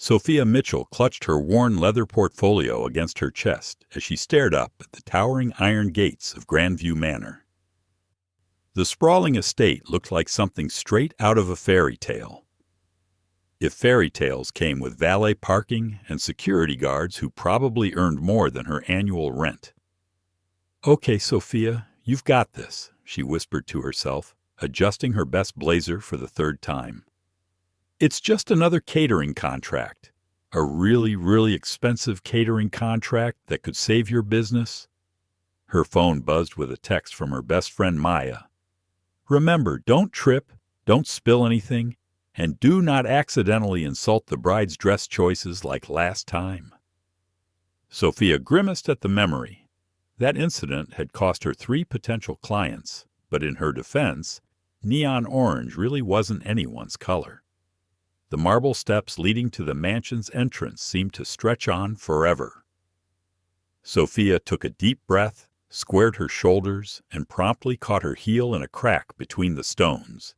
Sophia Mitchell clutched her worn leather portfolio against her chest as she stared up at the towering iron gates of Grandview Manor. The sprawling estate looked like something straight out of a fairy tale. If fairy tales came with valet parking and security guards who probably earned more than her annual rent. "Okay, Sophia, you've got this," she whispered to herself, adjusting her best blazer for the third time. "It's just another catering contract. A really, really expensive catering contract that could save your business." Her phone buzzed with a text from her best friend Maya. "Remember, don't trip, don't spill anything, and do not accidentally insult the bride's dress choices like last time." Sophia grimaced at the memory. That incident had cost her 3 potential clients, but in her defense, neon orange really wasn't anyone's color. The marble steps leading to the mansion's entrance seemed to stretch on forever. Sophia took a deep breath, squared her shoulders, and promptly caught her heel in a crack between the stones.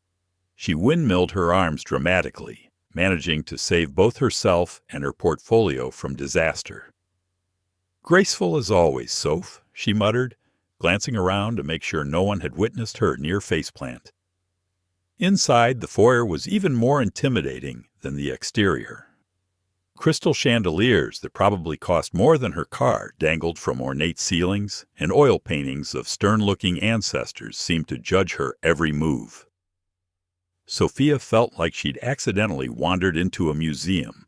She windmilled her arms dramatically, managing to save both herself and her portfolio from disaster. "Graceful as always, Soph," she muttered, glancing around to make sure no one had witnessed her near faceplant. Inside, the foyer was even more intimidating than the exterior. Crystal chandeliers that probably cost more than her car dangled from ornate ceilings, and oil paintings of stern-looking ancestors seemed to judge her every move. Sophia felt like she'd accidentally wandered into a museum,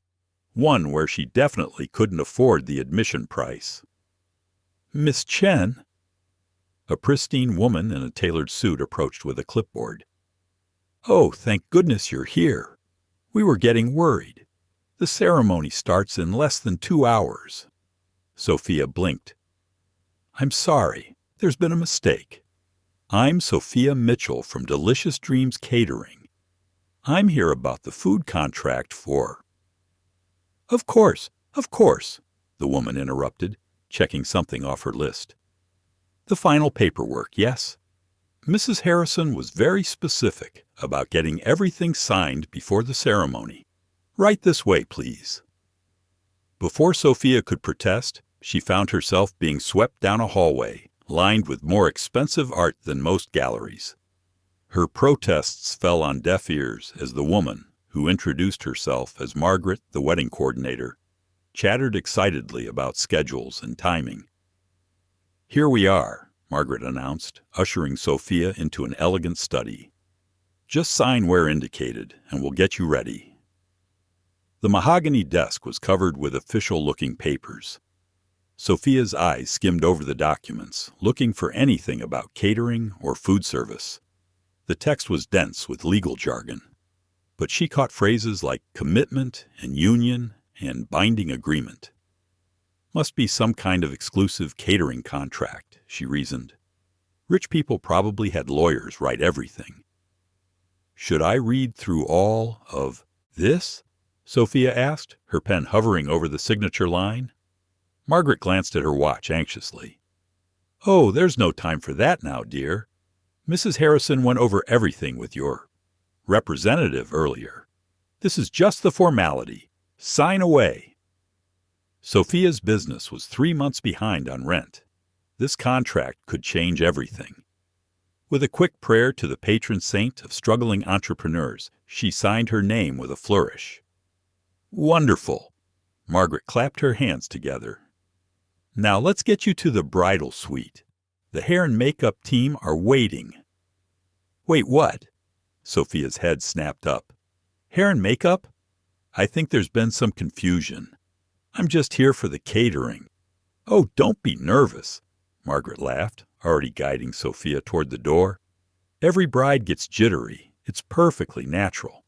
one where she definitely couldn't afford the admission price. "Miss Chen?" A pristine woman in a tailored suit approached with a clipboard. "Oh, thank goodness you're here. We were getting worried. The ceremony starts in less than 2 hours. Sophia blinked. "I'm sorry. There's been a mistake. I'm Sophia Mitchell from Delicious Dreams Catering. I'm here about the food contract for—" Of course, the woman interrupted, checking something off her list. "The final paperwork, yes? Mrs. Harrison was very specific about getting everything signed before the ceremony. Right this way, please." Before Sophia could protest, she found herself being swept down a hallway, lined with more expensive art than most galleries. Her protests fell on deaf ears as the woman, who introduced herself as Margaret, the wedding coordinator, chattered excitedly about schedules and timing. "Here we are," Margaret announced, ushering Sophia into an elegant study. "Just sign where indicated, and we'll get you ready." The mahogany desk was covered with official-looking papers. Sophia's eyes skimmed over the documents, looking for anything about catering or food service. The text was dense with legal jargon, but she caught phrases like commitment and union and binding agreement. Must be some kind of exclusive catering contract, she reasoned. Rich people probably had lawyers write everything. "Should I read through all of this?" Sophia asked, her pen hovering over the signature line. Margaret glanced at her watch anxiously. "Oh, there's no time for that now, dear. Mrs. Harrison went over everything with your representative earlier. This is just the formality. Sign away." Sophia's business was 3 months behind on rent. This contract could change everything. With a quick prayer to the patron saint of struggling entrepreneurs, she signed her name with a flourish. "Wonderful!" Margaret clapped her hands together. "Now let's get you to the bridal suite. The hair and makeup team are waiting." "Wait, what?" Sophia's head snapped up. "Hair and makeup? I think there's been some confusion. I'm just here for the catering." "Oh, don't be nervous," Margaret laughed, already guiding Sophia toward the door. "Every bride gets jittery. It's perfectly natural.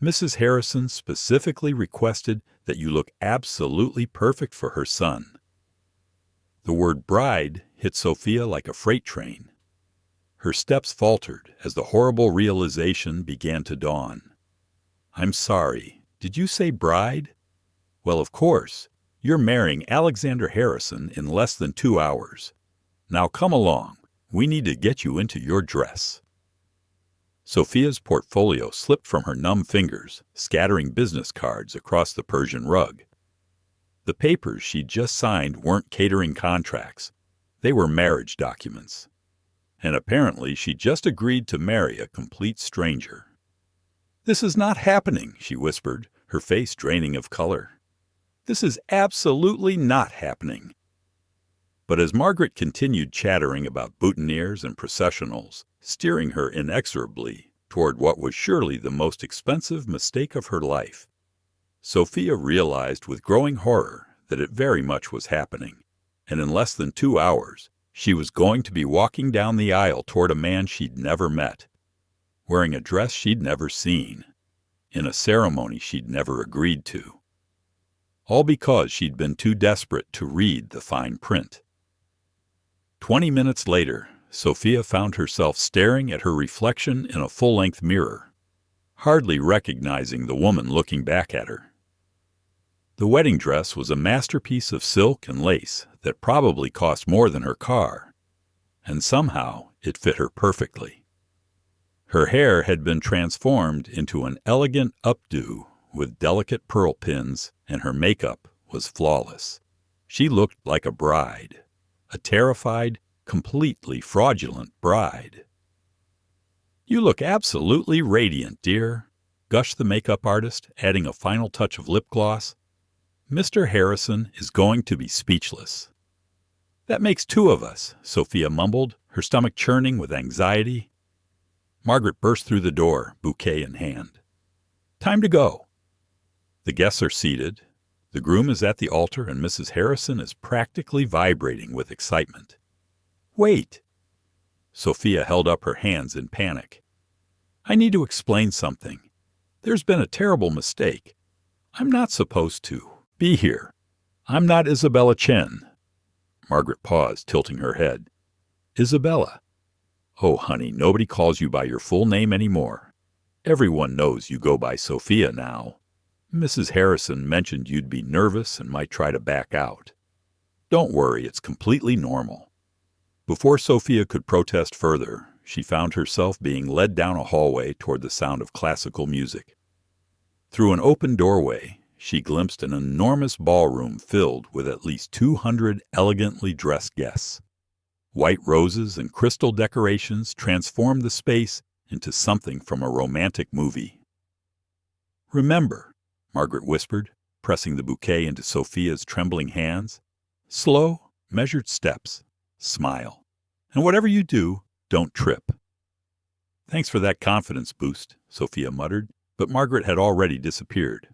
Mrs. Harrison specifically requested that you look absolutely perfect for her son." The word bride hit Sophia like a freight train. Her steps faltered as the horrible realization began to dawn. "I'm sorry. Did you say bride? Well, of course. You're marrying Alexander Harrison in less than 2 hours. Now come along. We need to get you into your dress." Sophia's portfolio slipped from her numb fingers, scattering business cards across the Persian rug. The papers she'd just signed weren't catering contracts. They were marriage documents. And apparently she'd just agreed to marry a complete stranger. "This is not happening," she whispered, her face draining of color. "This is absolutely not happening." But as Margaret continued chattering about boutonnieres and processionals, steering her inexorably toward what was surely the most expensive mistake of her life, Sophia realized with growing horror that it very much was happening, and in less than 2 hours, she was going to be walking down the aisle toward a man she'd never met, wearing a dress she'd never seen, in a ceremony she'd never agreed to. All because she'd been too desperate to read the fine print. 20 minutes later, Sophia found herself staring at her reflection in a full-length mirror, hardly recognizing the woman looking back at her. The wedding dress was a masterpiece of silk and lace that probably cost more than her car, and somehow it fit her perfectly. Her hair had been transformed into an elegant updo with delicate pearl pins, and her makeup was flawless. She looked like a bride, a terrified, completely fraudulent bride. "You look absolutely radiant, dear," gushed the makeup artist, adding a final touch of lip gloss. "Mr. Harrison is going to be speechless." "That makes 2 of us," Sophia mumbled, her stomach churning with anxiety. Margaret burst through the door, bouquet in hand. "Time to go." The guests are seated. The groom is at the altar, and Mrs. Harrison is practically vibrating with excitement. "Wait." Sophia held up her hands in panic. "I need to explain something. There's been a terrible mistake. I'm not supposed to be here. I'm not Isabella Chen." Margaret paused, tilting her head. "Isabella? Oh, honey, nobody calls you by your full name anymore. Everyone knows you go by Sophia now. Mrs. Harrison mentioned you'd be nervous and might try to back out. Don't worry, it's completely normal." Before Sophia could protest further, she found herself being led down a hallway toward the sound of classical music. Through an open doorway, she glimpsed an enormous ballroom filled with at least 200 elegantly dressed guests. White roses and crystal decorations transformed the space into something from a romantic movie. "Remember," Margaret whispered, pressing the bouquet into Sophia's trembling hands, "slow, measured steps. Smile. And whatever you do, don't trip." "Thanks for that confidence boost," Sophia muttered, but Margaret had already disappeared.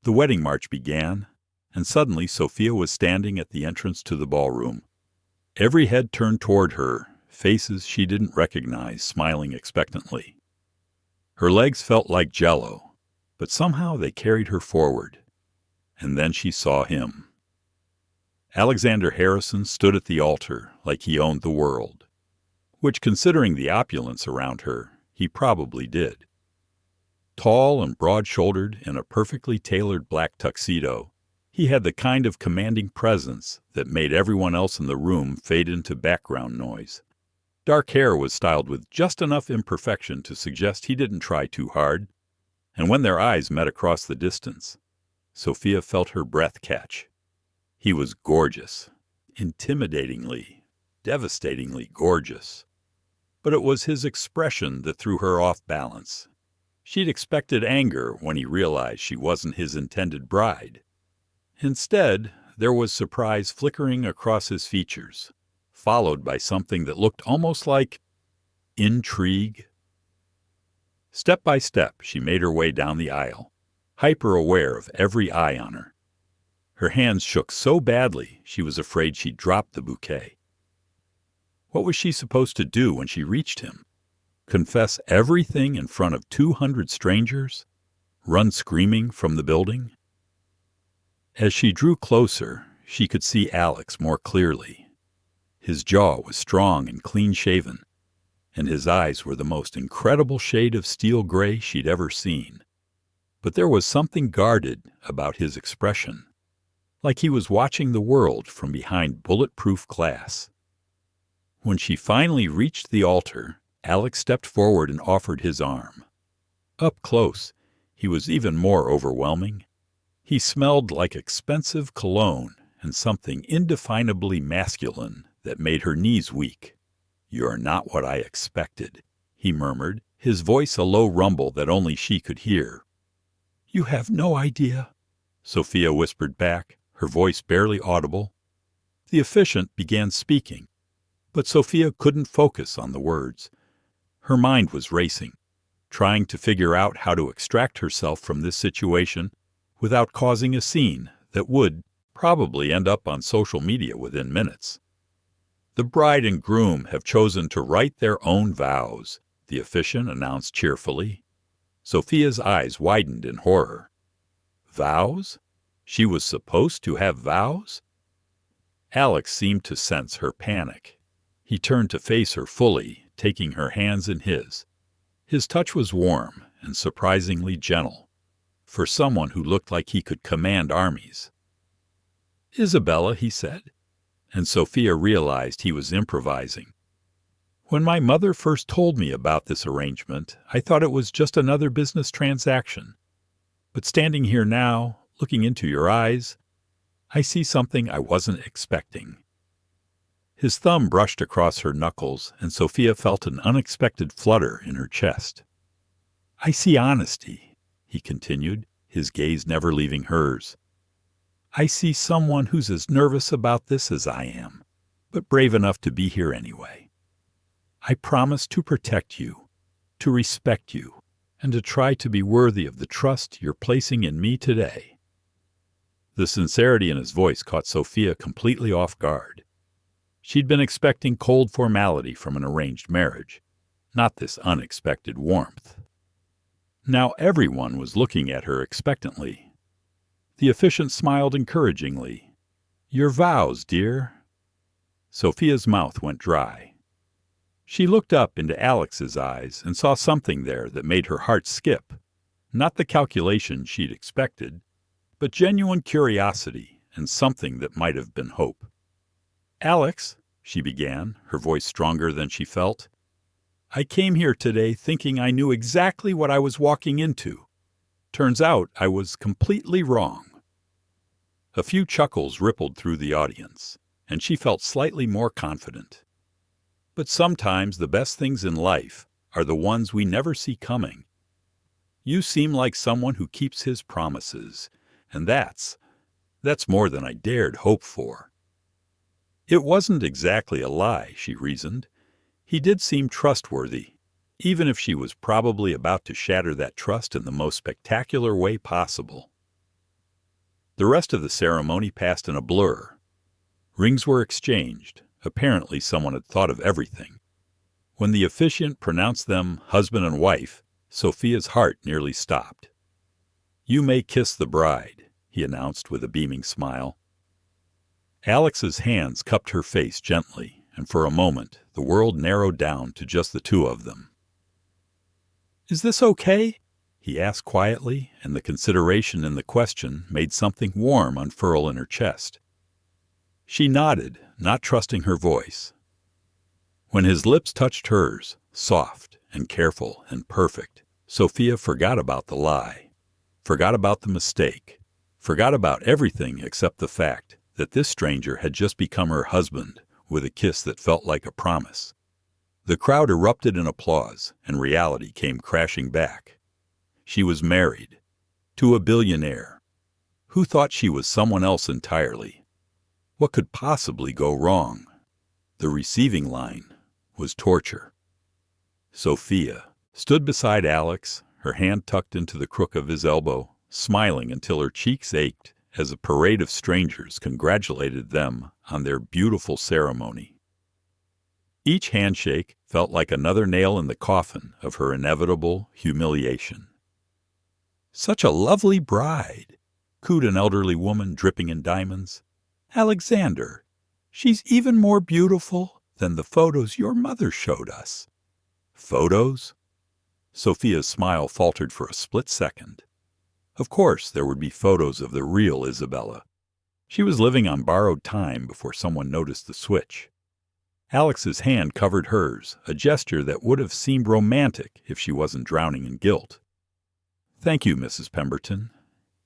The wedding march began, and suddenly Sophia was standing at the entrance to the ballroom. Every head turned toward her, faces she didn't recognize smiling expectantly. Her legs felt like jello, but somehow they carried her forward. And then she saw him. Alexander Harrison stood at the altar like he owned the world, which, considering the opulence around her, he probably did. Tall and broad-shouldered in a perfectly tailored black tuxedo, he had the kind of commanding presence that made everyone else in the room fade into background noise. Dark hair was styled with just enough imperfection to suggest he didn't try too hard, and when their eyes met across the distance, Sophia felt her breath catch. He was gorgeous, intimidatingly, devastatingly gorgeous. But it was his expression that threw her off balance. She'd expected anger when he realized she wasn't his intended bride. Instead, there was surprise flickering across his features, followed by something that looked almost like intrigue. Step by step, she made her way down the aisle, hyper-aware of every eye on her. Her hands shook so badly she was afraid she'd drop the bouquet. What was she supposed to do when she reached him? Confess everything in front of 200 strangers? Run screaming from the building? As she drew closer, she could see Alex more clearly. His jaw was strong and clean-shaven, and his eyes were the most incredible shade of steel gray she'd ever seen. But there was something guarded about his expression, like he was watching the world from behind bulletproof glass. When she finally reached the altar, Alex stepped forward and offered his arm. Up close, he was even more overwhelming. He smelled like expensive cologne and something indefinably masculine that made her knees weak. "You're not what I expected," he murmured, his voice a low rumble that only she could hear. "You have no idea," Sophia whispered back, her voice barely audible. The officiant began speaking, but Sophia couldn't focus on the words. Her mind was racing, trying to figure out how to extract herself from this situation without causing a scene that would probably end up on social media within minutes. "The bride and groom have chosen to write their own vows," the officiant announced cheerfully. Sophia's eyes widened in horror. Vows? She was supposed to have vows? Alex seemed to sense her panic. He turned to face her fully, taking her hands in his. His touch was warm and surprisingly gentle, for someone who looked like he could command armies. "Isabella," he said, and Sophia realized he was improvising. "When my mother first told me about this arrangement, I thought it was just another business transaction. But standing here now, looking into your eyes, I see something I wasn't expecting." His thumb brushed across her knuckles, and Sophia felt an unexpected flutter in her chest. "I see honesty," he continued, his gaze never leaving hers. "I see someone who's as nervous about this as I am, but brave enough to be here anyway. I promise to protect you, to respect you, and to try to be worthy of the trust you're placing in me today." The sincerity in his voice caught Sophia completely off guard. She'd been expecting cold formality from an arranged marriage, not this unexpected warmth. Now everyone was looking at her expectantly. The officiant smiled encouragingly. "Your vows, dear." Sophia's mouth went dry. She looked up into Alex's eyes and saw something there that made her heart skip. Not the calculation she'd expected, but genuine curiosity and something that might have been hope. "Alex," she began, her voice stronger than she felt, "I came here today thinking I knew exactly what I was walking into. Turns out I was completely wrong." A few chuckles rippled through the audience, and she felt slightly more confident. But sometimes the best things in life are the ones we never see coming. You seem like someone who keeps his promises, and that's more than I dared hope for. It wasn't exactly a lie, she reasoned. He did seem trustworthy, even if she was probably about to shatter that trust in the most spectacular way possible. The rest of the ceremony passed in a blur. Rings were exchanged. Apparently someone had thought of everything. When the officiant pronounced them husband and wife, Sophia's heart nearly stopped. "You may kiss the bride," he announced with a beaming smile. Alex's hands cupped her face gently, and for a moment the world narrowed down to just the two of them. "Is this okay?" he asked quietly, and the consideration in the question made something warm unfurl in her chest. She nodded, not trusting her voice. When his lips touched hers, soft and careful and perfect, Sophia forgot about the lie, forgot about the mistake, forgot about everything except the fact that this stranger had just become her husband with a kiss that felt like a promise. The crowd erupted in applause, and reality came crashing back. She was married to a billionaire who thought she was someone else entirely. What could possibly go wrong? The receiving line was torture. Sophia stood beside Alex, her hand tucked into the crook of his elbow, smiling until her cheeks ached as a parade of strangers congratulated them on their beautiful ceremony. Each handshake felt like another nail in the coffin of her inevitable humiliation. "Such a lovely bride," cooed an elderly woman dripping in diamonds. "Alexander, she's even more beautiful than the photos your mother showed us." Photos? Sophia's smile faltered for a split second. Of course there would be photos of the real Isabella. She was living on borrowed time before someone noticed the switch. Alex's hand covered hers, a gesture that would have seemed romantic if she wasn't drowning in guilt. "Thank you, Mrs. Pemberton.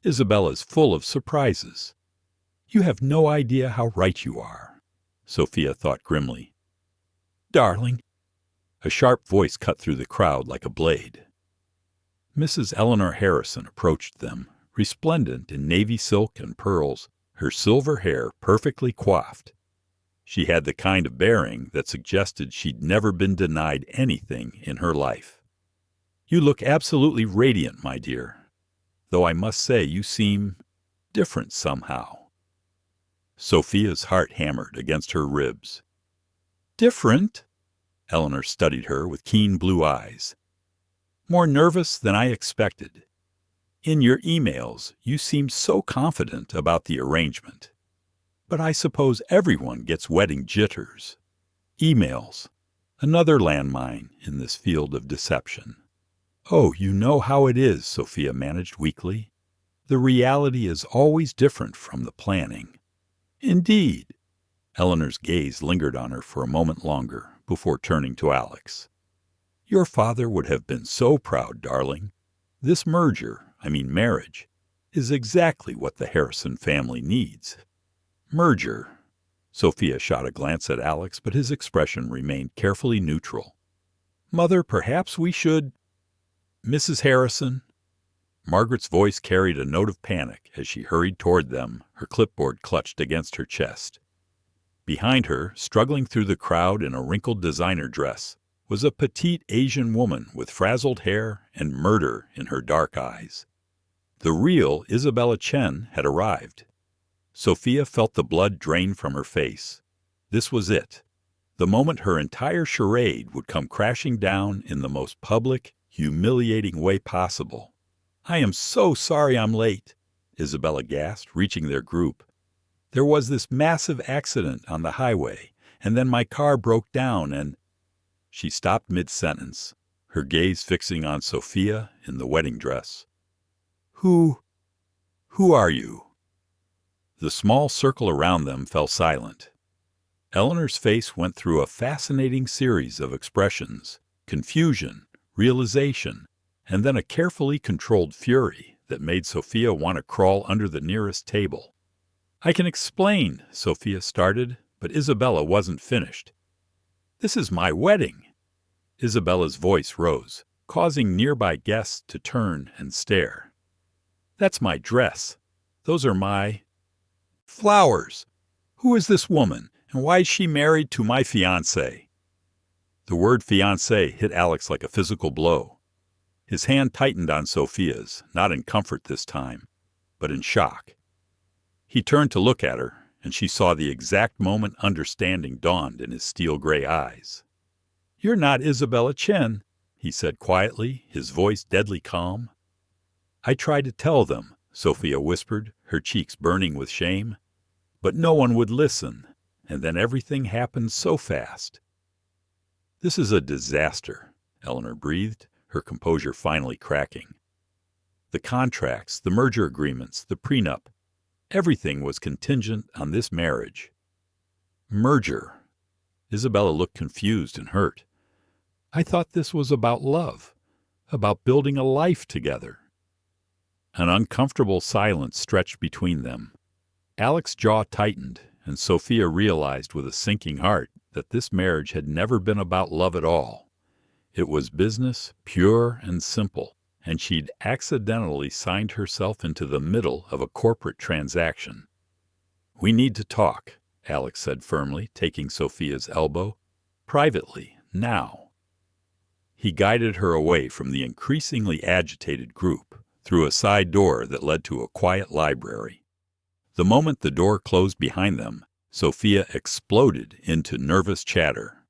Isabella's full of surprises." "You have no idea how right you are," Sophia thought grimly. "Darling." A sharp voice cut through the crowd like a blade. Mrs. Eleanor Harrison approached them, resplendent in navy silk and pearls, her silver hair perfectly coiffed. She had the kind of bearing that suggested she'd never been denied anything in her life. "You look absolutely radiant, my dear, though I must say you seem different somehow." Sophia's heart hammered against her ribs. "Different?" Eleanor studied her with keen blue eyes. "More nervous than I expected. In your emails, you seemed so confident about the arrangement. But I suppose everyone gets wedding jitters. Emails, another landmine in this field of deception." "Oh, you know how it is," Sophia managed weakly. "The reality is always different from the planning." "Indeed." Eleanor's gaze lingered on her for a moment longer before turning to Alex. "Your father would have been so proud, darling. This marriage, is exactly what the Harrison family needs." "Merger." Sophia shot a glance at Alex, but his expression remained carefully neutral. "Mother, perhaps we should—" "Mrs. Harrison." Margaret's voice carried a note of panic as she hurried toward them, her clipboard clutched against her chest. Behind her, struggling through the crowd in a wrinkled designer dress, was a petite Asian woman with frazzled hair and murder in her dark eyes. The real Isabella Chen had arrived. Sophia felt the blood drain from her face. This was it, the moment her entire charade would come crashing down in the most public, humiliating way possible. "I am so sorry I'm late," Isabella gasped, reaching their group. "There was this massive accident on the highway, and then my car broke down and—" She stopped mid-sentence, her gaze fixing on Sophia in the wedding dress. Who are you?" The small circle around them fell silent. Eleanor's face went through a fascinating series of expressions: confusion, realization, and then a carefully controlled fury that made Sophia want to crawl under the nearest table. "I can explain," Sophia started, but Isabella wasn't finished. "This is my wedding." Isabella's voice rose, causing nearby guests to turn and stare. "That's my dress. Those are my flowers. Who is this woman, and why is she married to my fiancé?" The word fiancé hit Alex like a physical blow. His hand tightened on Sophia's, not in comfort this time, but in shock. He turned to look at her, and she saw the exact moment understanding dawned in his steel-gray eyes. "You're not Isabella Chen," he said quietly, his voice deadly calm. "I tried to tell them," Sophia whispered, her cheeks burning with shame. "But no one would listen, and then everything happened so fast." "This is a disaster," Eleanor breathed, her composure finally cracking. The contracts, the merger agreements, the prenup, everything was contingent on this marriage. Merger. Isabella looked confused and hurt. "I thought this was about love, about building a life together." An uncomfortable silence stretched between them. Alex's jaw tightened, and Sophia realized with a sinking heart that this marriage had never been about love at all. It was business, pure and simple, and she'd accidentally signed herself into the middle of a corporate transaction. "We need to talk," Alex said firmly, taking Sophia's elbow. "Privately, now." He guided her away from the increasingly agitated group, through a side door that led to a quiet library. The moment the door closed behind them, Sophia exploded into nervous chatter.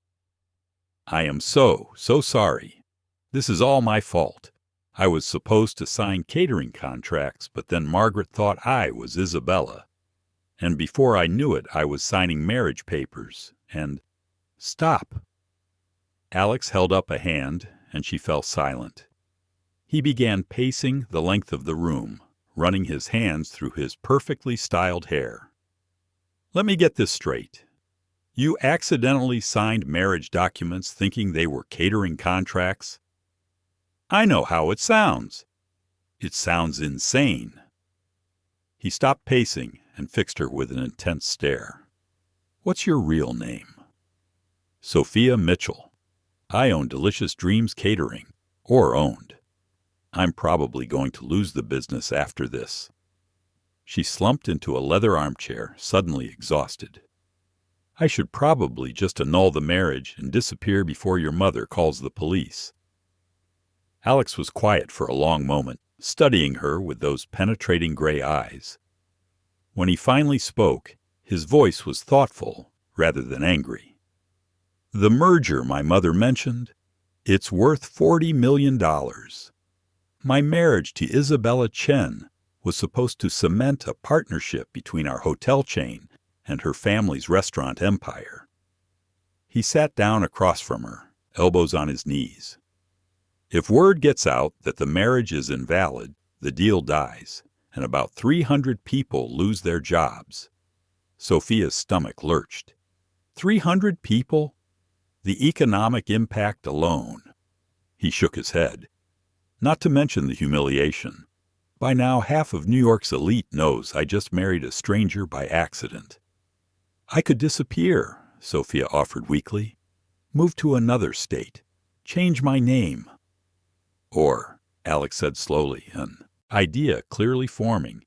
"I am so sorry. This is all my fault. I was supposed to sign catering contracts, but then Margaret thought I was Isabella. And before I knew it, I was signing marriage papers, and—" "Stop." Alex held up a hand, and she fell silent. He began pacing the length of the room, running his hands through his perfectly styled hair. "Let me get this straight. You accidentally signed marriage documents thinking they were catering contracts? I know how it sounds. It sounds insane. He stopped pacing and fixed her with an intense stare. What's your real name? Sophia Mitchell. I own Delicious Dreams Catering, or owned. I'm probably going to lose the business after this. She slumped into a leather armchair, suddenly exhausted. I should probably just annul the marriage and disappear before your mother calls the police. Alex was quiet for a long moment, studying her with those penetrating gray eyes. When he finally spoke, his voice was thoughtful rather than angry. The merger my mother mentioned, it's worth $40 million. My marriage to Isabella Chen was supposed to cement a partnership between our hotel chain and her family's restaurant empire. He sat down across from her, elbows on his knees. If word gets out that the marriage is invalid, the deal dies, and about 300 people lose their jobs. Sophia's stomach lurched. 300 people? The economic impact alone. He shook his head. Not to mention the humiliation. By now, half of New York's elite knows I just married a stranger by accident. I could disappear, Sophia offered weakly. Move to another state. Change my name. Or, Alex said slowly, an idea clearly forming,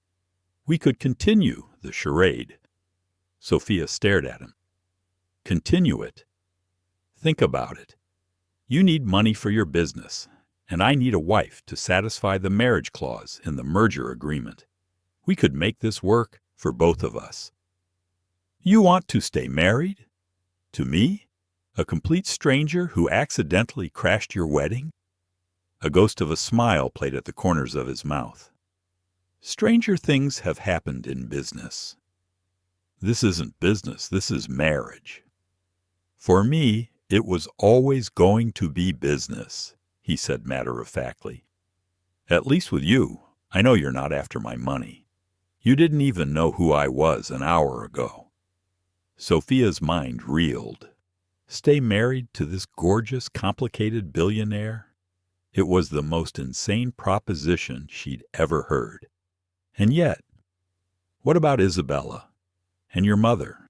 we could continue the charade. Sophia stared at him. Continue it? Think about it. You need money for your business, and I need a wife to satisfy the marriage clause in the merger agreement. We could make this work for both of us. You want to stay married? To me? A complete stranger who accidentally crashed your wedding? A ghost of a smile played at the corners of his mouth. Stranger things have happened in business. This isn't business, this is marriage. For me, it was always going to be business, he said matter-of-factly. At least with you, I know you're not after my money. You didn't even know who I was an hour ago. Sophia's mind reeled. Stay married to this gorgeous, complicated billionaire? It was the most insane proposition she'd ever heard. And yet, what about Isabella? And your mother?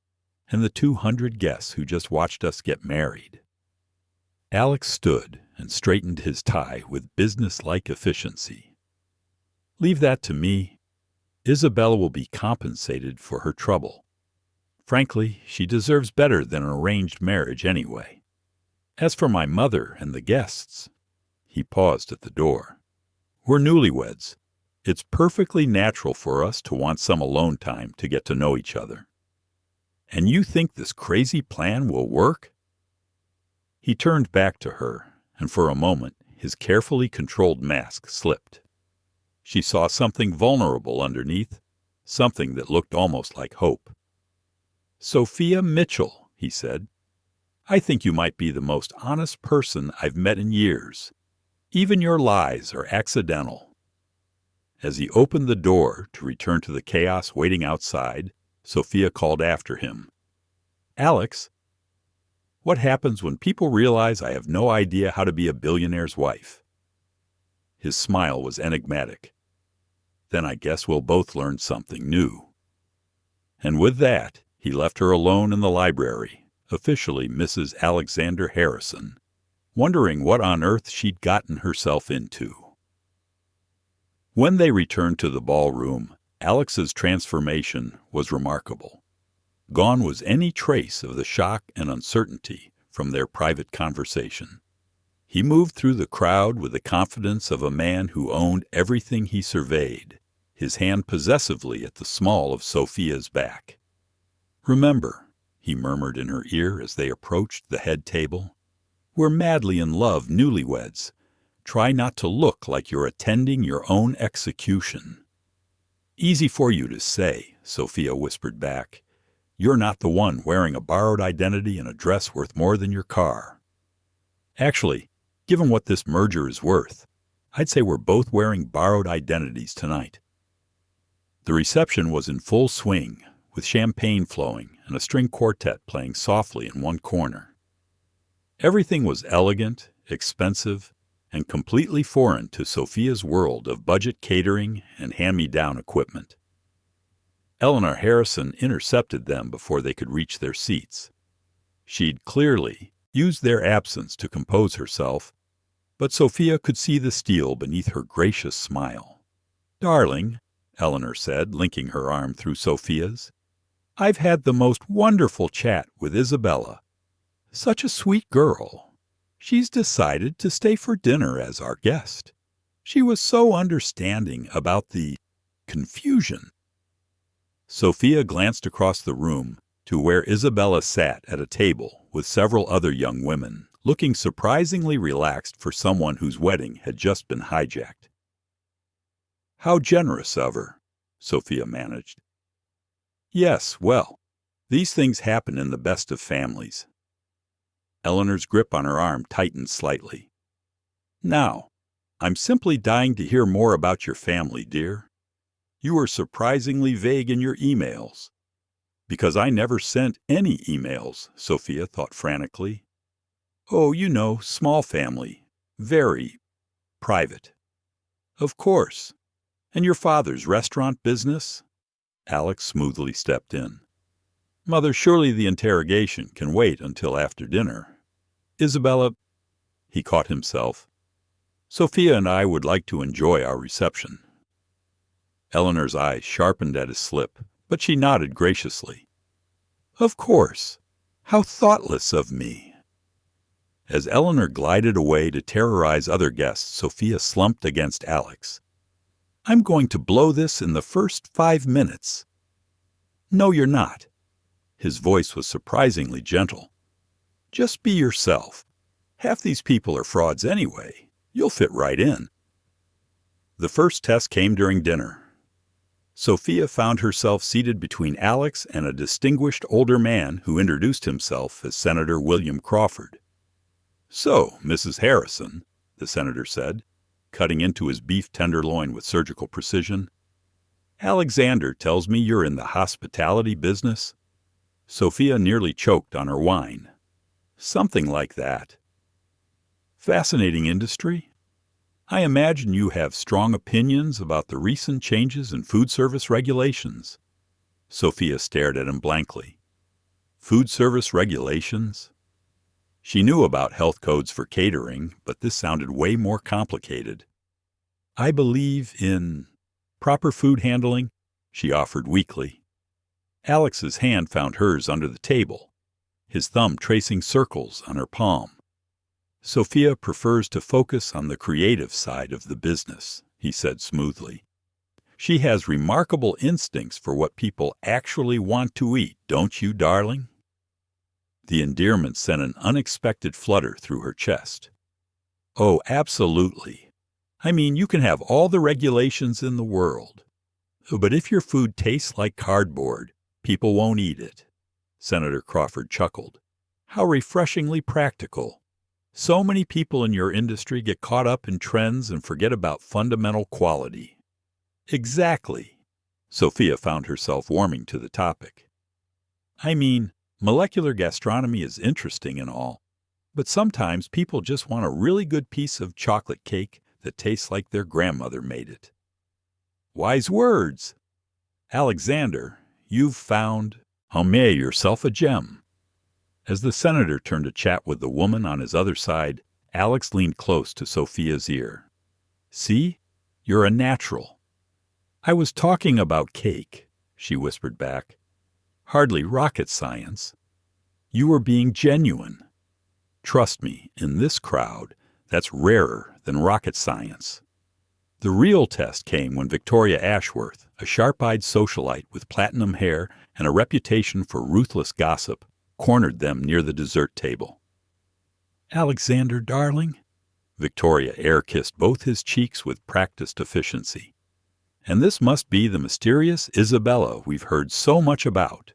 And the 200 guests who just watched us get married? Alex stood and straightened his tie with business-like efficiency. Leave that to me. Isabella will be compensated for her trouble. Frankly, she deserves better than an arranged marriage anyway. As for my mother and the guests, he paused at the door. We're newlyweds. It's perfectly natural for us to want some alone time to get to know each other. And you think this crazy plan will work? He turned back to her, and for a moment his carefully controlled mask slipped. She saw something vulnerable underneath, something that looked almost like hope. Sophia Mitchell, he said, I think you might be the most honest person I've met in years. Even your lies are accidental. As he opened the door to return to the chaos waiting outside, Sophia called after him. Alex, what happens when people realize I have no idea how to be a billionaire's wife? His smile was enigmatic. Then I guess we'll both learn something new. And with that, he left her alone in the library, officially Mrs. Alexander Harrison, wondering what on earth she'd gotten herself into. When they returned to the ballroom, Alex's transformation was remarkable. Gone was any trace of the shock and uncertainty from their private conversation. He moved through the crowd with the confidence of a man who owned everything he surveyed, his hand possessively at the small of Sophia's back. Remember, he murmured in her ear as they approached the head table, we're madly in love newlyweds. Try not to look like you're attending your own execution. Easy for you to say, Sophia whispered back. You're not the one wearing a borrowed identity and a dress worth more than your car. Actually, given what this merger is worth, I'd say we're both wearing borrowed identities tonight. The reception was in full swing, with champagne flowing and a string quartet playing softly in one corner. Everything was elegant, expensive, and completely foreign to Sophia's world of budget catering and hand-me-down equipment. Eleanor Harrison intercepted them before they could reach their seats. She'd clearly used their absence to compose herself, but Sophia could see the steel beneath her gracious smile. "Darling," Eleanor said, linking her arm through Sophia's, "I've had the most wonderful chat with Isabella. Such a sweet girl. She's decided to stay for dinner as our guest. She was so understanding about the confusion." Sophia glanced across the room to where Isabella sat at a table with several other young women, looking surprisingly relaxed for someone whose wedding had just been hijacked. "How generous of her," Sophia managed. "Yes, well, these things happen in the best of families." Eleanor's grip on her arm tightened slightly. "Now, I'm simply dying to hear more about your family, dear. You were surprisingly vague in your emails." "Because I never sent any emails," Sophia thought frantically. "Oh, you know, small family. Very private." "Of course. And your father's restaurant business?" Alex smoothly stepped in. "Mother, surely the interrogation can wait until after dinner. Isabella—" He caught himself. "Sophia and I would like to enjoy our reception." Eleanor's eyes sharpened at his slip, but she nodded graciously. "Of course. How thoughtless of me." As Eleanor glided away to terrorize other guests, Sophia slumped against Alex. "I'm going to blow this in the first 5 minutes." "No, you're not." His voice was surprisingly gentle. "Just be yourself. Half these people are frauds anyway. You'll fit right in." The first test came during dinner. Sophia found herself seated between Alex and a distinguished older man who introduced himself as Senator William Crawford. "So, Mrs. Harrison," the senator said, cutting into his beef tenderloin with surgical precision, "Alexander tells me you're in the hospitality business." Sophia nearly choked on her wine. "Something like that." "Fascinating industry. I imagine you have strong opinions about the recent changes in food service regulations." Sophia stared at him blankly. Food service regulations? She knew about health codes for catering, but this sounded way more complicated. "I believe in proper food handling," she offered weakly. Alex's hand found hers under the table, his thumb tracing circles on her palm. "Sophia prefers to focus on the creative side of the business," he said smoothly. "She has remarkable instincts for what people actually want to eat, don't you, darling?" The endearment sent an unexpected flutter through her chest. "Oh, absolutely. I mean, you can have all the regulations in the world. But if your food tastes like cardboard, people won't eat it." Senator Crawford chuckled. "How refreshingly practical. So many people in your industry get caught up in trends and forget about fundamental quality." "Exactly." Sophia found herself warming to the topic. "I mean, molecular gastronomy is interesting and all, but sometimes people just want a really good piece of chocolate cake that tastes like their grandmother made it." "Wise words. Alexander, you've found yourself a gem." As the senator turned to chat with the woman on his other side, Alex leaned close to Sophia's ear. "See? You're a natural." "I was talking about cake," she whispered back. "Hardly rocket science. You were being genuine. Trust me, in this crowd, that's rarer than rocket science." The real test came when Victoria Ashworth, a sharp-eyed socialite with platinum hair and a reputation for ruthless gossip, cornered them near the dessert table. "Alexander, darling." Victoria air-kissed both his cheeks with practiced efficiency. "And this must be the mysterious Isabella we've heard so much about."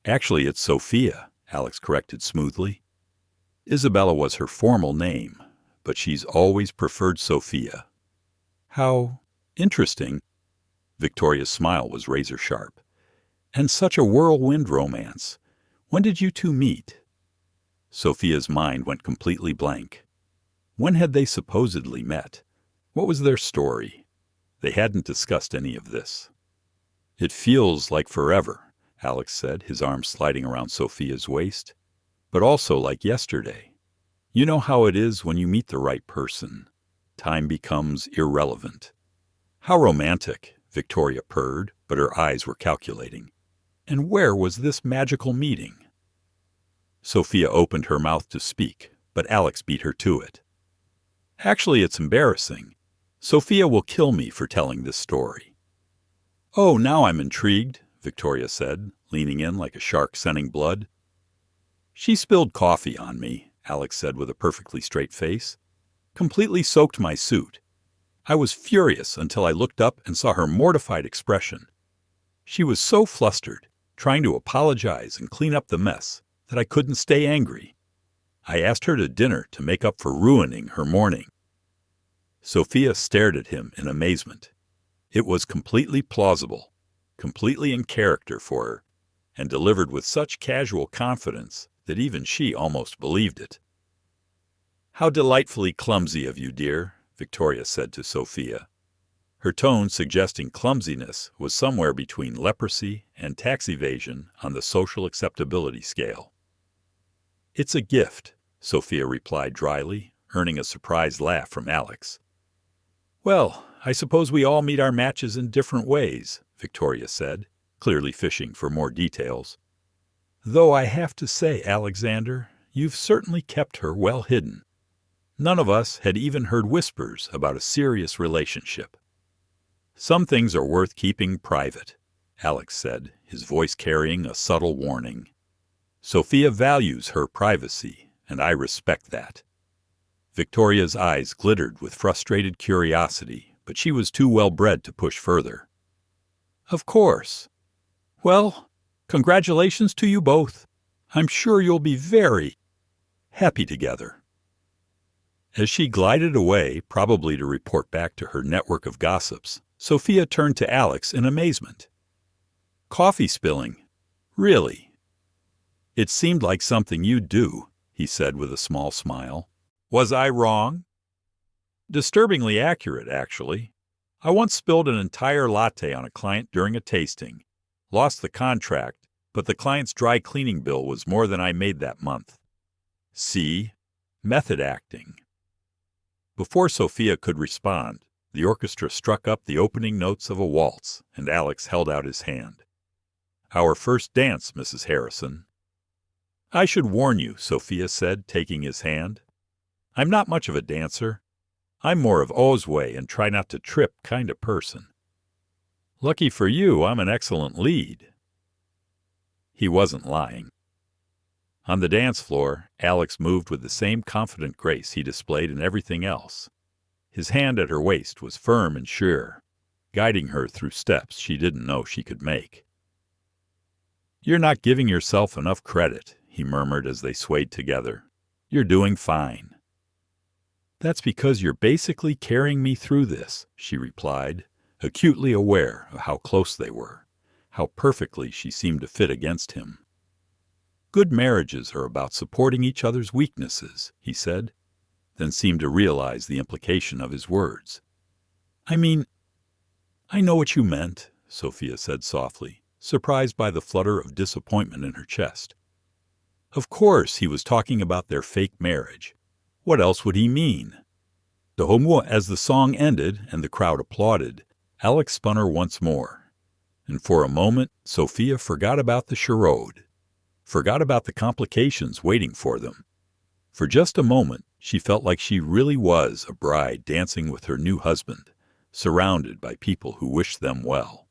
"Actually, it's Sophia," Alex corrected smoothly. "Isabella was her formal name, but she's always preferred Sophia." "How interesting." Victoria's smile was razor-sharp. And such a whirlwind romance. When did you two meet? Sophia's mind went completely blank. When had they supposedly met? What was their story? They hadn't discussed any of this. It feels like forever, Alex said, his arm sliding around Sophia's waist. But also like yesterday. You know how it is when you meet the right person. Time becomes irrelevant. How romantic, Victoria purred, but her eyes were calculating. And where was this magical meeting? Sophia opened her mouth to speak, but Alex beat her to it. Actually, it's embarrassing. Sophia will kill me for telling this story. Oh, now I'm intrigued, Victoria said, leaning in like a shark scenting blood. She spilled coffee on me, Alex said with a perfectly straight face. Completely soaked my suit. I was furious until I looked up and saw her mortified expression. She was so flustered, trying to apologize and clean up the mess, that I couldn't stay angry. I asked her to dinner to make up for ruining her morning. Sophia stared at him in amazement. It was completely plausible, completely in character for her, and delivered with such casual confidence that even she almost believed it. How delightfully clumsy of you, dear, Victoria said to Sophia. Her tone suggesting clumsiness was somewhere between leprosy and tax evasion on the social acceptability scale. It's a gift, Sophia replied dryly, earning a surprised laugh from Alex. Well, I suppose we all meet our matches in different ways, Victoria said, clearly fishing for more details. Though I have to say, Alexander, you've certainly kept her well hidden. None of us had even heard whispers about a serious relationship. Some things are worth keeping private, Alex said, his voice carrying a subtle warning. Sophia values her privacy, and I respect that. Victoria's eyes glittered with frustrated curiosity, but she was too well-bred to push further. Of course. Well, congratulations to you both. I'm sure you'll be very happy together. As she glided away, probably to report back to her network of gossips, Sophia turned to Alex in amazement. Coffee spilling? Really? It seemed like something you'd do, he said with a small smile. Was I wrong? Disturbingly accurate, actually. I once spilled an entire latte on a client during a tasting. Lost the contract, but the client's dry cleaning bill was more than I made that month. See? Method acting. Before Sophia could respond, the orchestra struck up the opening notes of a waltz, and Alex held out his hand. Our first dance, Mrs. Harrison. I should warn you, Sophia said, taking his hand. I'm not much of a dancer. I'm more of O's way and try not to trip kind of person. Lucky for you, I'm an excellent lead. He wasn't lying. On the dance floor, Alex moved with the same confident grace he displayed in everything else. His hand at her waist was firm and sure, guiding her through steps she didn't know she could make. You're not giving yourself enough credit, he murmured as they swayed together. You're doing fine. That's because you're basically carrying me through this, she replied, acutely aware of how close they were, how perfectly she seemed to fit against him. Good marriages are about supporting each other's weaknesses, he said, then seemed to realize the implication of his words. I mean, I know what you meant, Sophia said softly, surprised by the flutter of disappointment in her chest. Of course he was talking about their fake marriage. What else would he mean? As the song ended and the crowd applauded, Alex spun her once more. And for a moment, Sophia forgot about the charade, forgot about the complications waiting for them. For just a moment, she felt like she really was a bride dancing with her new husband, surrounded by people who wished them well.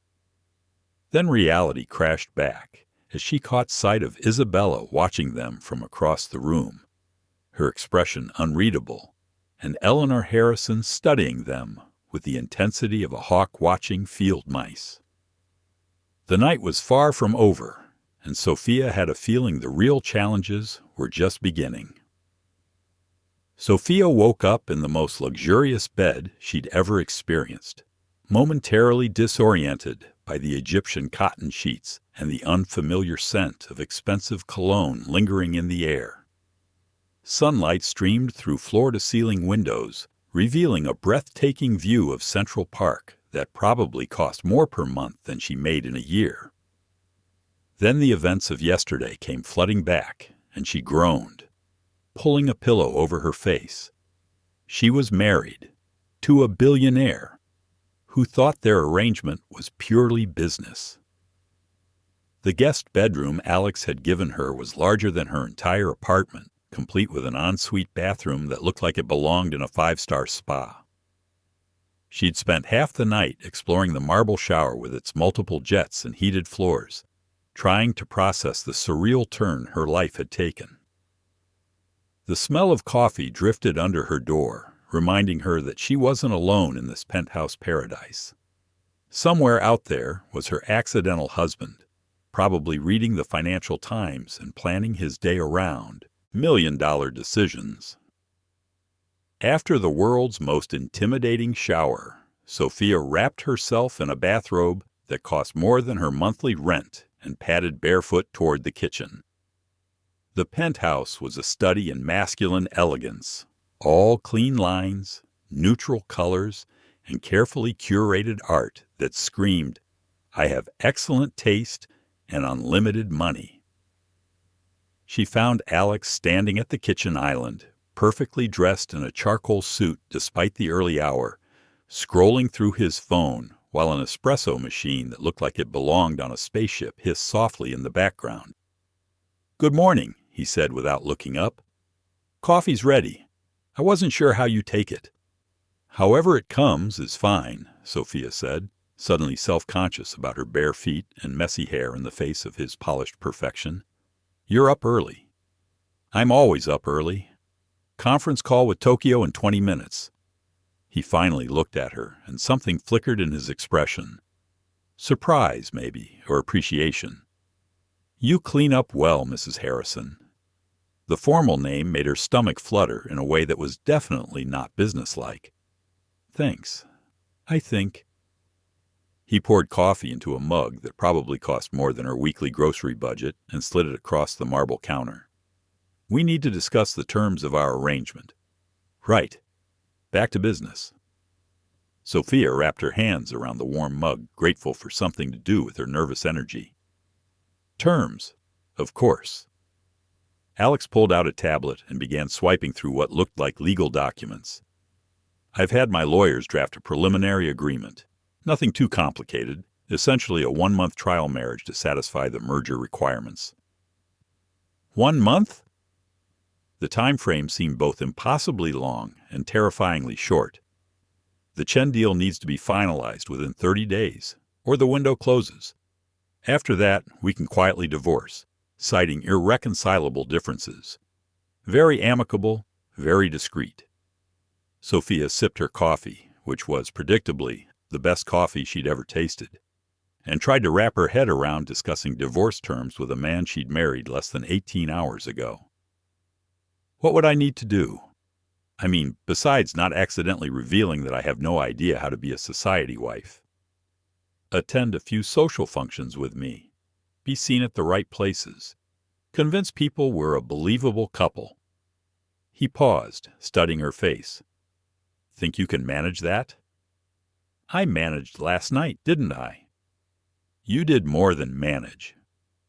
Then reality crashed back as she caught sight of Isabella watching them from across the room, her expression unreadable, and Eleanor Harrison studying them with the intensity of a hawk watching field mice. The night was far from over, and Sophia had a feeling the real challenges were just beginning. Sophia woke up in the most luxurious bed she'd ever experienced, momentarily disoriented by by the Egyptian cotton sheets and the unfamiliar scent of expensive cologne lingering in the air. Sunlight streamed through floor-to-ceiling windows, revealing a breathtaking view of Central Park that probably cost more per month than she made in a year. Then the events of yesterday came flooding back, and she groaned, pulling a pillow over her face. She was married to a billionaire who thought their arrangement was purely business. The guest bedroom Alex had given her was larger than her entire apartment, complete with an ensuite bathroom that looked like it belonged in a five-star spa. She'd spent half the night exploring the marble shower with its multiple jets and heated floors, trying to process the surreal turn her life had taken. The smell of coffee drifted under her door, reminding her that she wasn't alone in this penthouse paradise. Somewhere out there was her accidental husband, probably reading the Financial Times and planning his day around million-dollar decisions. After the world's most intimidating shower, Sophia wrapped herself in a bathrobe that cost more than her monthly rent and padded barefoot toward the kitchen. The penthouse was a study in masculine elegance, all clean lines, neutral colors, and carefully curated art that screamed, "I have excellent taste and unlimited money." She found Alex standing at the kitchen island, perfectly dressed in a charcoal suit despite the early hour, scrolling through his phone while an espresso machine that looked like it belonged on a spaceship hissed softly in the background. "Good morning," he said without looking up. "Coffee's ready. I wasn't sure how you take it." "However it comes is fine," Sophia said, suddenly self-conscious about her bare feet and messy hair in the face of his polished perfection. "You're up early." "I'm always up early. Conference call with Tokyo in 20 minutes. He finally looked at her, and something flickered in his expression. Surprise, maybe, or appreciation. "You clean up well, Mrs. Harrison." The formal name made her stomach flutter in a way that was definitely not businesslike. "Thanks. I think—" He poured coffee into a mug that probably cost more than her weekly grocery budget and slid it across the marble counter. "We need to discuss the terms of our arrangement." "Right. Back to business." Sophia wrapped her hands around the warm mug, grateful for something to do with her nervous energy. "Terms, of course." Alex pulled out a tablet and began swiping through what looked like legal documents. "I've had my lawyers draft a preliminary agreement. Nothing too complicated, essentially a 1-month trial marriage to satisfy the merger requirements." 1 month? The time frame seemed both impossibly long and terrifyingly short. The Chen deal needs to be finalized within 30 days, or the window closes. After that, we can quietly divorce, citing irreconcilable differences. Very amicable, very discreet. Sophia sipped her coffee, which was, predictably, the best coffee she'd ever tasted, and tried to wrap her head around discussing divorce terms with a man she'd married less than 18 hours ago. What would I need to do? I mean, besides not accidentally revealing that I have no idea how to be a society wife. Attend a few social functions with me. Be seen at the right places. Convince people we're a believable couple. He paused, studying her face. Think you can manage that? I managed last night, didn't I? You did more than manage.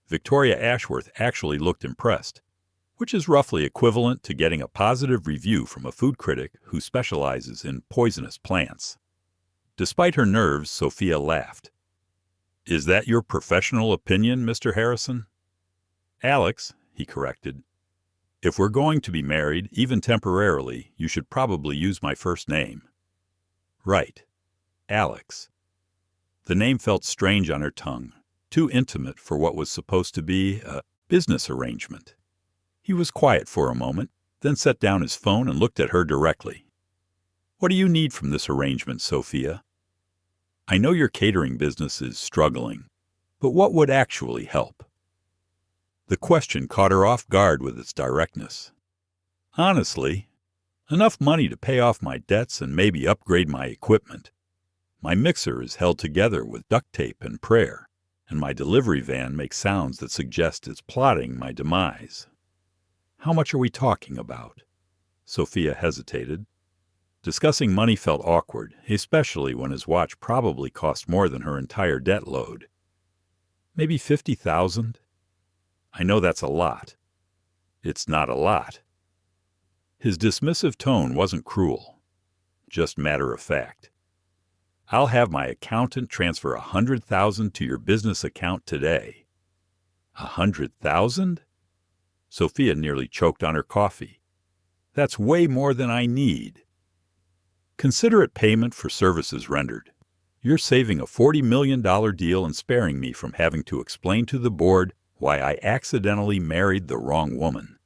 Victoria Ashworth actually looked impressed, which is roughly equivalent to getting a positive review from a food critic who specializes in poisonous plants. Despite her nerves, Sophia laughed. Is that your professional opinion, Mr. Harrison? Alex, he corrected. If we're going to be married, even temporarily, you should probably use my first name. Right. Alex. The name felt strange on her tongue, too intimate for what was supposed to be a business arrangement. He was quiet for a moment, then set down his phone and looked at her directly. What do you need from this arrangement, Sophia? I know your catering business is struggling, but what would actually help? The question caught her off guard with its directness. Honestly, enough money to pay off my debts and maybe upgrade my equipment. My mixer is held together with duct tape and prayer, and my delivery van makes sounds that suggest it's plotting my demise. How much are we talking about? Sophia hesitated. Discussing money felt awkward, especially when his watch probably cost more than her entire debt load. Maybe 50,000? I know that's a lot. It's not a lot. His dismissive tone wasn't cruel, just matter of fact. I'll have my accountant transfer 100,000 to your business account today. 100,000? Sophia nearly choked on her coffee. That's way more than I need. Considerate payment for services rendered. You're saving a $40 million deal and sparing me from having to explain to the board why I accidentally married the wrong woman.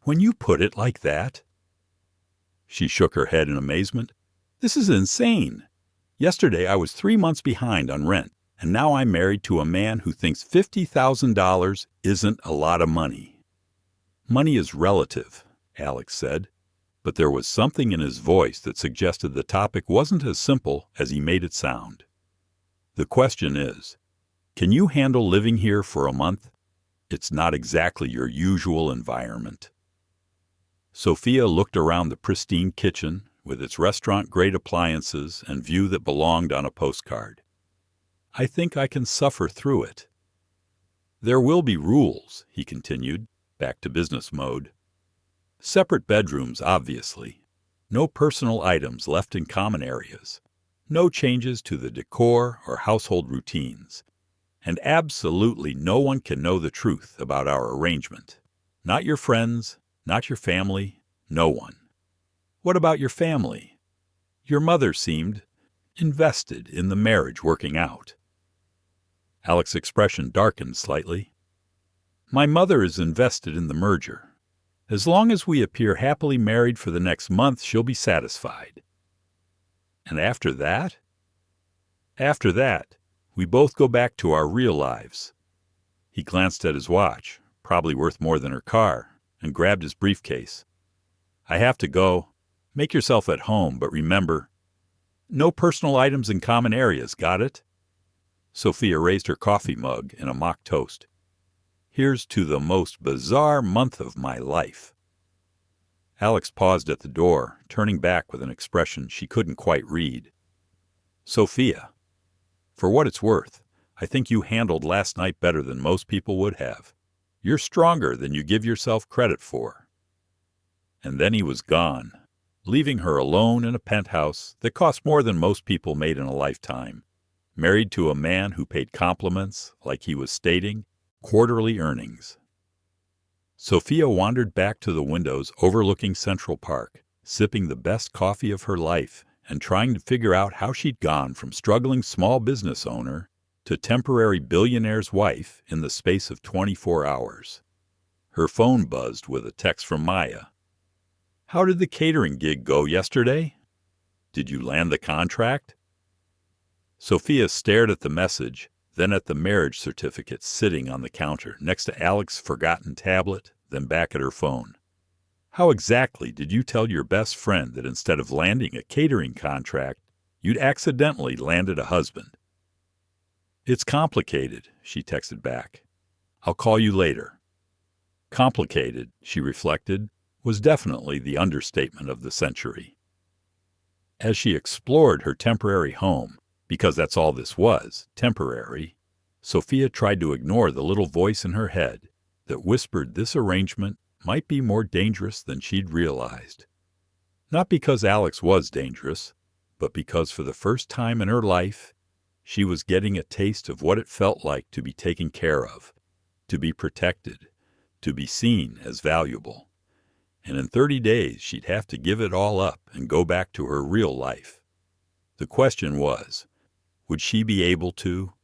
When you put it like that? She shook her head in amazement. This is insane. Yesterday I was 3 months behind on rent, and now I'm married to a man who thinks $50,000 isn't a lot of money. Money is relative, Alex said, but there was something in his voice that suggested the topic wasn't as simple as he made it sound. The question is, can you handle living here for a month? It's not exactly your usual environment. Sophia looked around the pristine kitchen with its restaurant-grade appliances and view that belonged on a postcard. I think I can suffer through it. There will be rules, he continued, back to business mode. Separate bedrooms, obviously. No personal items left in common areas. No changes to the decor or household routines. And absolutely no one can know the truth about our arrangement. Not your friends, not your family, no one. What about your family? Your mother seemed invested in the marriage working out. Alex's expression darkened slightly. My mother is invested in the merger. As long as we appear happily married for the next month, she'll be satisfied. And after that? After that, we both go back to our real lives. He glanced at his watch, probably worth more than her car, and grabbed his briefcase. I have to go. Make yourself at home, but remember, no personal items in common areas, got it? Sophia raised her coffee mug in a mock toast. Here's to the most bizarre month of my life. Alex paused at the door, turning back with an expression she couldn't quite read. Sophia, for what it's worth, I think you handled last night better than most people would have. You're stronger than you give yourself credit for. And then he was gone, leaving her alone in a penthouse that cost more than most people made in a lifetime, married to a man who paid compliments, like he was stating, quarterly earnings. Sophia wandered back to the windows overlooking Central Park, sipping the best coffee of her life and trying to figure out how she'd gone from struggling small business owner to temporary billionaire's wife in the space of 24 hours. Her phone buzzed with a text from Maya. How did the catering gig go yesterday? Did you land the contract? Sophia stared at the message, then at the marriage certificate sitting on the counter next to Alex's forgotten tablet, then back at her phone. How exactly did you tell your best friend that instead of landing a catering contract, you'd accidentally landed a husband? It's complicated, she texted back. I'll call you later. Complicated, she reflected, was definitely the understatement of the century. As she explored her temporary home, because that's all this was, temporary, Sophia tried to ignore the little voice in her head that whispered this arrangement might be more dangerous than she'd realized. Not because Alex was dangerous, but because for the first time in her life, she was getting a taste of what it felt like to be taken care of, to be protected, to be seen as valuable. And in 30 days, she'd have to give it all up and go back to her real life. The question was, would she be able to?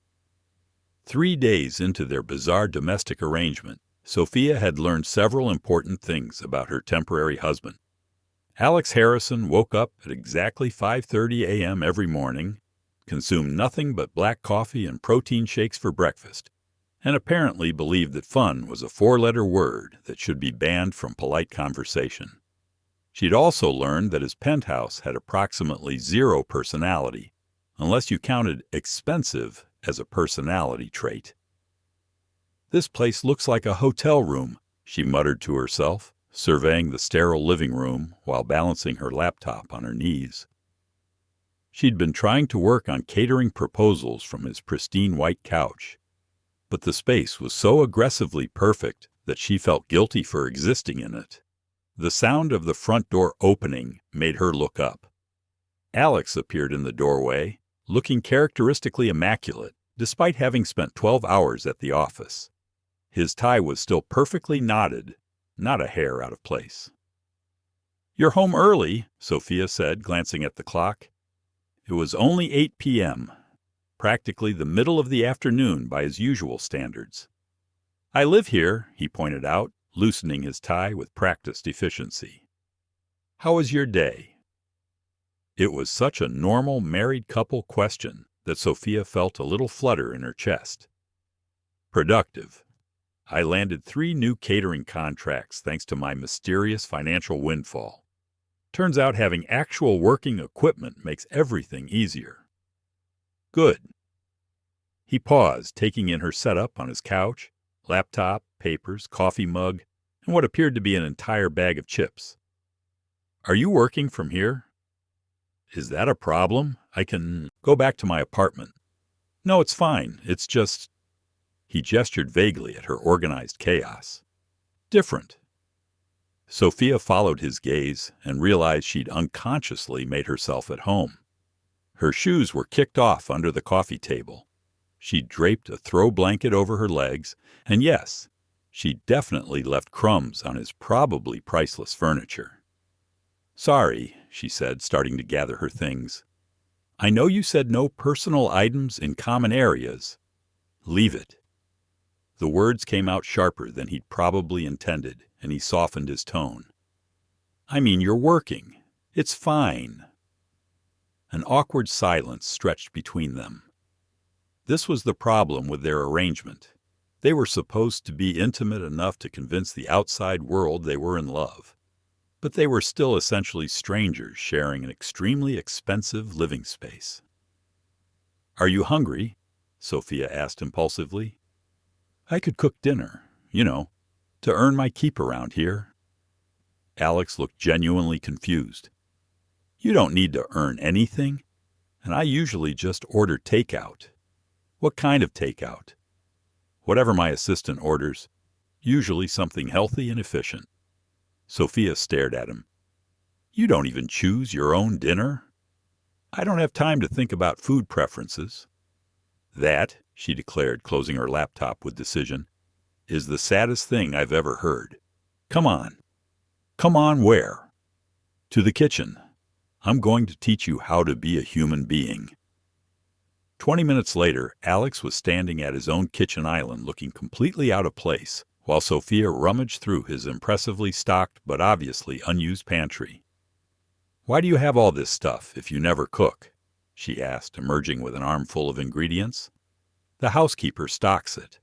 3 days into their bizarre domestic arrangement, Sophia had learned several important things about her temporary husband. Alex Harrison woke up at exactly 5:30 a.m. every morning, consumed nothing but black coffee and protein shakes for breakfast, and apparently believed that fun was a 4-letter word that should be banned from polite conversation. She'd also learned that his penthouse had approximately zero personality, unless you counted expensive as a personality trait. "This place looks like a hotel room," she muttered to herself, surveying the sterile living room while balancing her laptop on her knees. She'd been trying to work on catering proposals from his pristine white couch, but the space was so aggressively perfect that she felt guilty for existing in it. The sound of the front door opening made her look up. Alex appeared in the doorway, looking characteristically immaculate, despite having spent 12 hours at the office. His tie was still perfectly knotted, not a hair out of place. "You're home early," Sophia said, glancing at the clock. It was only 8 p.m., practically the middle of the afternoon by his usual standards. "I live here," he pointed out, loosening his tie with practiced efficiency. "How was your day?" It was such a normal married couple question that Sophia felt a little flutter in her chest. "Productive. I landed 3 new catering contracts thanks to my mysterious financial windfall. Turns out having actual working equipment makes everything easier." "Good." He paused, taking in her setup on his couch, laptop, papers, coffee mug, and what appeared to be an entire bag of chips. "Are you working from here?" "Is that a problem? I can go back to my apartment." "No, it's fine. It's just—" He gestured vaguely at her organized chaos. "Different." Sophia followed his gaze and realized she'd unconsciously made herself at home. Her shoes were kicked off under the coffee table. She'd draped a throw blanket over her legs, and yes, she'd definitely left crumbs on his probably priceless furniture. "Sorry," she said, starting to gather her things. "I know you said no personal items in common areas. Leave it." The words came out sharper than he'd probably intended, and he softened his tone. "I mean, you're working. It's fine." An awkward silence stretched between them. This was the problem with their arrangement. They were supposed to be intimate enough to convince the outside world they were in love, but they were still essentially strangers sharing an extremely expensive living space. "Are you hungry?" Sophia asked impulsively. "I could cook dinner, to earn my keep around here." Alex looked genuinely confused. "You don't need to earn anything, and I usually just order takeout." "What kind of takeout?" "Whatever my assistant orders, usually something healthy and efficient." Sophia stared at him. "You don't even choose your own dinner?" "I don't have time to think about food preferences." "That," she declared, closing her laptop with decision, "is the saddest thing I've ever heard. Come on." "Come on where?" "To the kitchen. I'm going to teach you how to be a human being." 20 minutes later, Alex was standing at his own kitchen island looking completely out of place, while Sophia rummaged through his impressively stocked but obviously unused pantry. "Why do you have all this stuff if you never cook?" she asked, emerging with an armful of ingredients. "The housekeeper stocks it.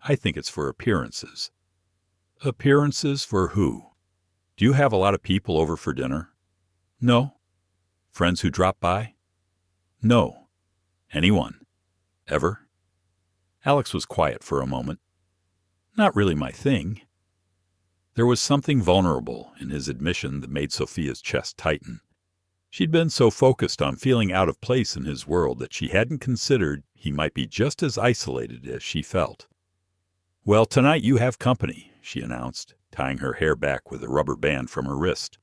I think it's for appearances." "Appearances for who? Do you have a lot of people over for dinner?" "No." "Friends who drop by?" "No." "Anyone? Ever?" Alex was quiet for a moment. "Not really my thing." There was something vulnerable in his admission that made Sophia's chest tighten. She'd been so focused on feeling out of place in his world that she hadn't considered he might be just as isolated as she felt. "Well, tonight you have company," she announced, tying her hair back with a rubber band from her wrist.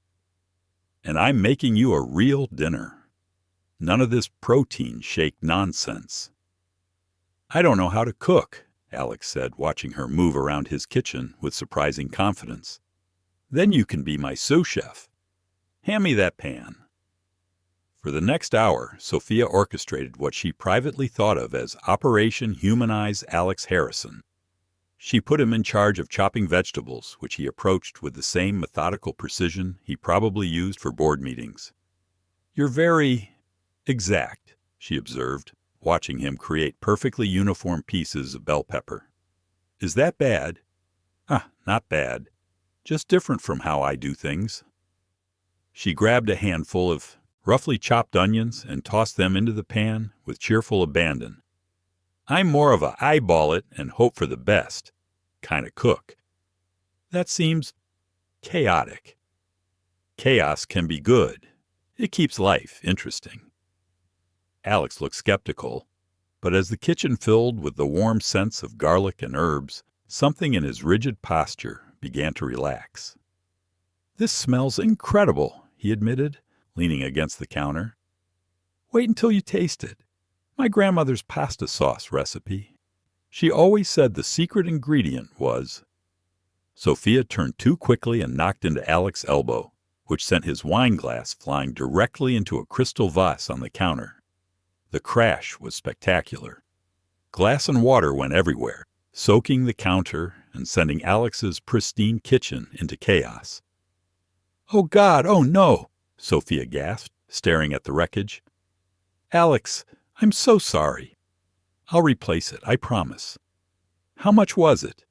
"And I'm making you a real dinner. None of this protein shake nonsense." "I don't know how to cook," Alex said, watching her move around his kitchen with surprising confidence. "Then you can be my sous chef. Hand me that pan." For the next hour, Sophia orchestrated what she privately thought of as Operation Humanize Alex Harrison. She put him in charge of chopping vegetables, which he approached with the same methodical precision he probably used for board meetings. "You're very exact," she observed, watching him create perfectly uniform pieces of bell pepper. "Is that bad?" "Not bad. Just different from how I do things." She grabbed a handful of roughly chopped onions and tossed them into the pan with cheerful abandon. I'm more of a eyeball it and hope for the best kind of cook. That seems chaotic. Chaos can be good. It keeps life interesting. Alex looked skeptical, but as the kitchen filled with the warm scents of garlic and herbs, something in his rigid posture began to relax. This smells incredible, he admitted, leaning against the counter. Wait until you taste it. My grandmother's pasta sauce recipe. She always said the secret ingredient was... Sophia turned too quickly and knocked into Alex's elbow, which sent his wine glass flying directly into a crystal vase on the counter. The crash was spectacular. Glass and water went everywhere, soaking the counter and sending Alex's pristine kitchen into chaos. Oh God, oh no, Sophia gasped, staring at the wreckage. Alex, I'm so sorry. I'll replace it, I promise. How much was it?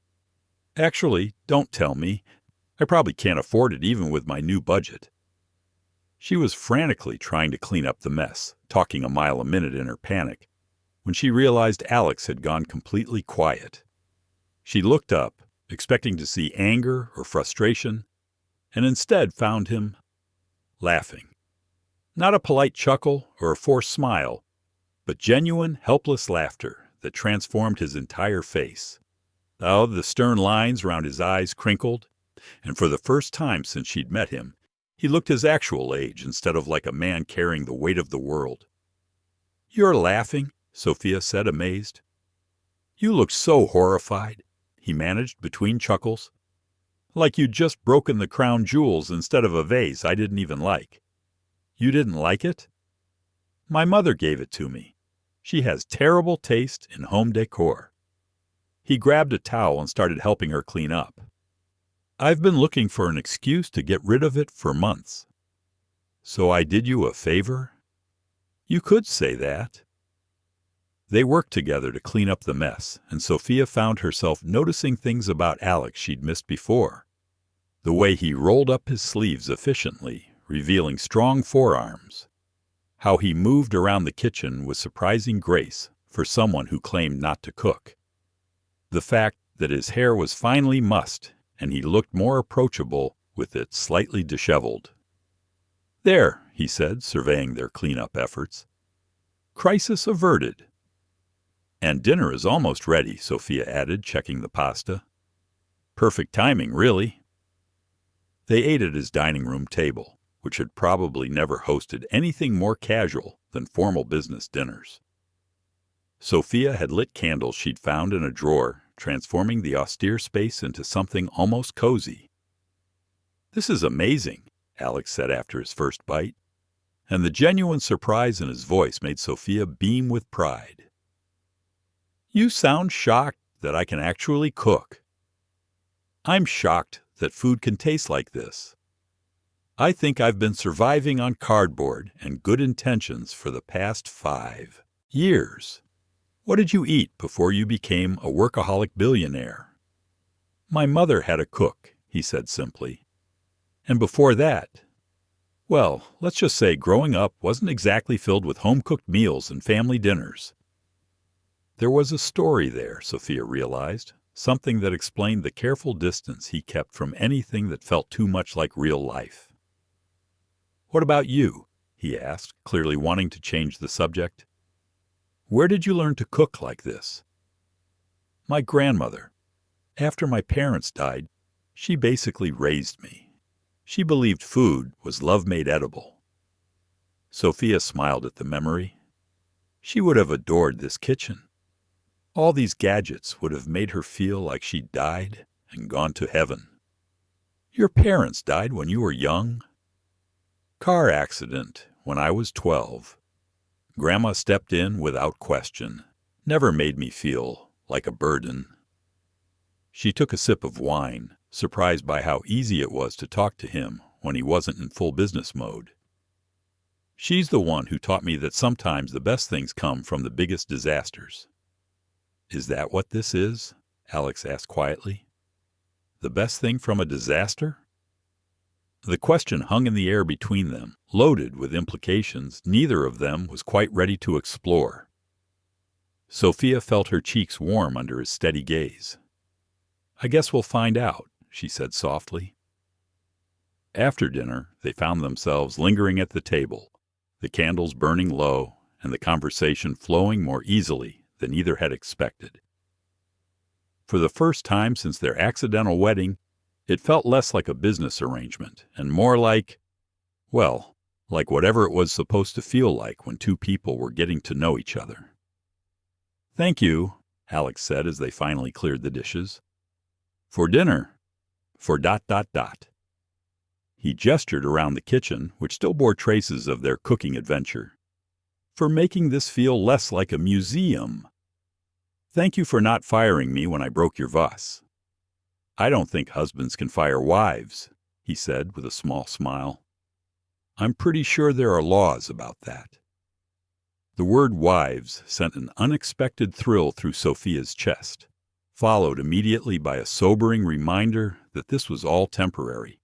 Actually, don't tell me. I probably can't afford it even with my new budget. She was frantically trying to clean up the mess, talking a mile a minute in her panic, when she realized Alex had gone completely quiet. She looked up, expecting to see anger or frustration, and instead found him laughing. Not a polite chuckle or a forced smile, but genuine, helpless laughter that transformed his entire face. Oh, the stern lines around his eyes crinkled, and for the first time since she'd met him, he looked his actual age instead of like a man carrying the weight of the world. You're laughing, Sophia said, amazed. You look so horrified, he managed between chuckles. Like you'd just broken the crown jewels instead of a vase I didn't even like. You didn't like it? My mother gave it to me. She has terrible taste in home decor. He grabbed a towel and started helping her clean up. I've been looking for an excuse to get rid of it for months. So I did you a favor? You could say that. They worked together to clean up the mess, and Sophia found herself noticing things about Alex she'd missed before. The way he rolled up his sleeves efficiently, revealing strong forearms. How he moved around the kitchen with surprising grace for someone who claimed not to cook. The fact that his hair was finely mussed and he looked more approachable with it slightly disheveled. There, he said, surveying their cleanup efforts. Crisis averted. And dinner is almost ready, Sophia added, checking the pasta. Perfect timing, really. They ate at his dining room table, which had probably never hosted anything more casual than formal business dinners. Sophia had lit candles she'd found in a drawer, transforming the austere space into something almost cozy. This is amazing, Alex said after his first bite, and the genuine surprise in his voice made Sophia beam with pride. You sound shocked that I can actually cook. I'm shocked that food can taste like this. I think I've been surviving on cardboard and good intentions for the past 5 years. What did you eat before you became a workaholic billionaire? My mother had a cook, he said simply. And before that, well, let's just say growing up wasn't exactly filled with home-cooked meals and family dinners. There was a story there, Sophia realized, something that explained the careful distance he kept from anything that felt too much like real life. What about you? He asked, clearly wanting to change the subject. Where did you learn to cook like this? My grandmother. After my parents died, she basically raised me. She believed food was love made edible. Sophia smiled at the memory. She would have adored this kitchen. All these gadgets would have made her feel like she'd died and gone to heaven. Your parents died when you were young? Car accident when I was 12. Grandma stepped in without question, never made me feel like a burden. She took a sip of wine, surprised by how easy it was to talk to him when he wasn't in full business mode. She's the one who taught me that sometimes the best things come from the biggest disasters. Is that what this is? Alex asked quietly. The best thing from a disaster? The question hung in the air between them, loaded with implications neither of them was quite ready to explore. Sophia felt her cheeks warm under his steady gaze. "I guess we'll find out," she said softly. After dinner, they found themselves lingering at the table, the candles burning low and the conversation flowing more easily than either had expected. For the first time since their accidental wedding, it felt less like a business arrangement and more like, well, like whatever it was supposed to feel like when two people were getting to know each other. "Thank you," Alex said as they finally cleared the dishes. "For dinner. For ... He gestured around the kitchen, which still bore traces of their cooking adventure. "For making this feel less like a museum. Thank you for not firing me when I broke your vase." "I don't think husbands can fire wives," he said with a small smile. "I'm pretty sure there are laws about that." The word wives sent an unexpected thrill through Sophia's chest, followed immediately by a sobering reminder that this was all temporary.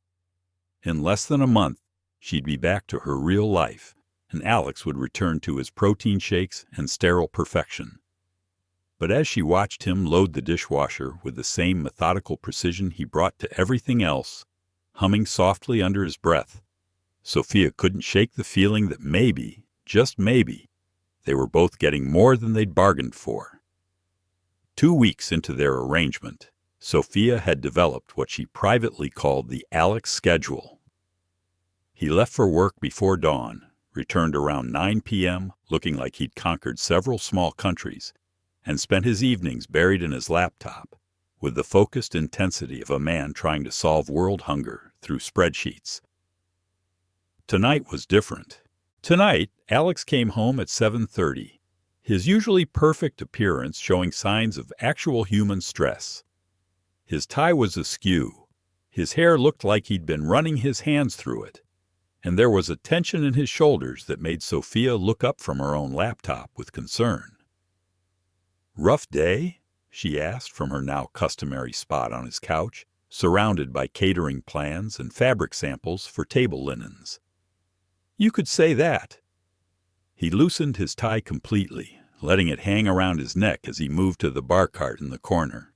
In less than a month, she'd be back to her real life, and Alex would return to his protein shakes and sterile perfection. But as she watched him load the dishwasher with the same methodical precision he brought to everything else, humming softly under his breath, Sophia couldn't shake the feeling that maybe, just maybe, they were both getting more than they'd bargained for. 2 weeks into their arrangement, Sophia had developed what she privately called the Alex schedule. He left for work before dawn, returned around 9 p.m. looking like he'd conquered several small countries, and spent his evenings buried in his laptop, with the focused intensity of a man trying to solve world hunger through spreadsheets. Tonight was different. Tonight, Alex came home at 7:30, his usually perfect appearance showing signs of actual human stress. His tie was askew, his hair looked like he'd been running his hands through it, and there was a tension in his shoulders that made Sophia look up from her own laptop with concern. "Rough day?" she asked from her now customary spot on his couch, surrounded by catering plans and fabric samples for table linens. "You could say that." He loosened his tie completely, letting it hang around his neck as he moved to the bar cart in the corner.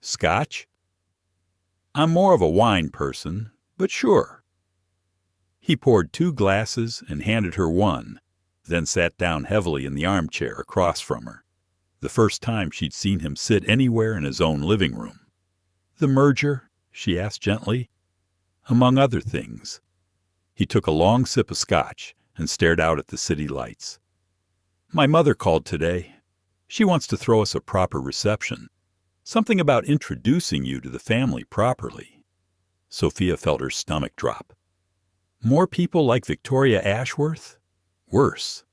"Scotch?" "I'm more of a wine person, but sure." He poured 2 glasses and handed her one, then sat down heavily in the armchair across from her, the first time she'd seen him sit anywhere in his own living room. "The merger?" she asked gently. "Among other things." He took a long sip of scotch and stared out at the city lights. "My mother called today. She wants to throw us a proper reception. Something about introducing you to the family properly." Sophia felt her stomach drop. "More people like Victoria Ashworth? Worse.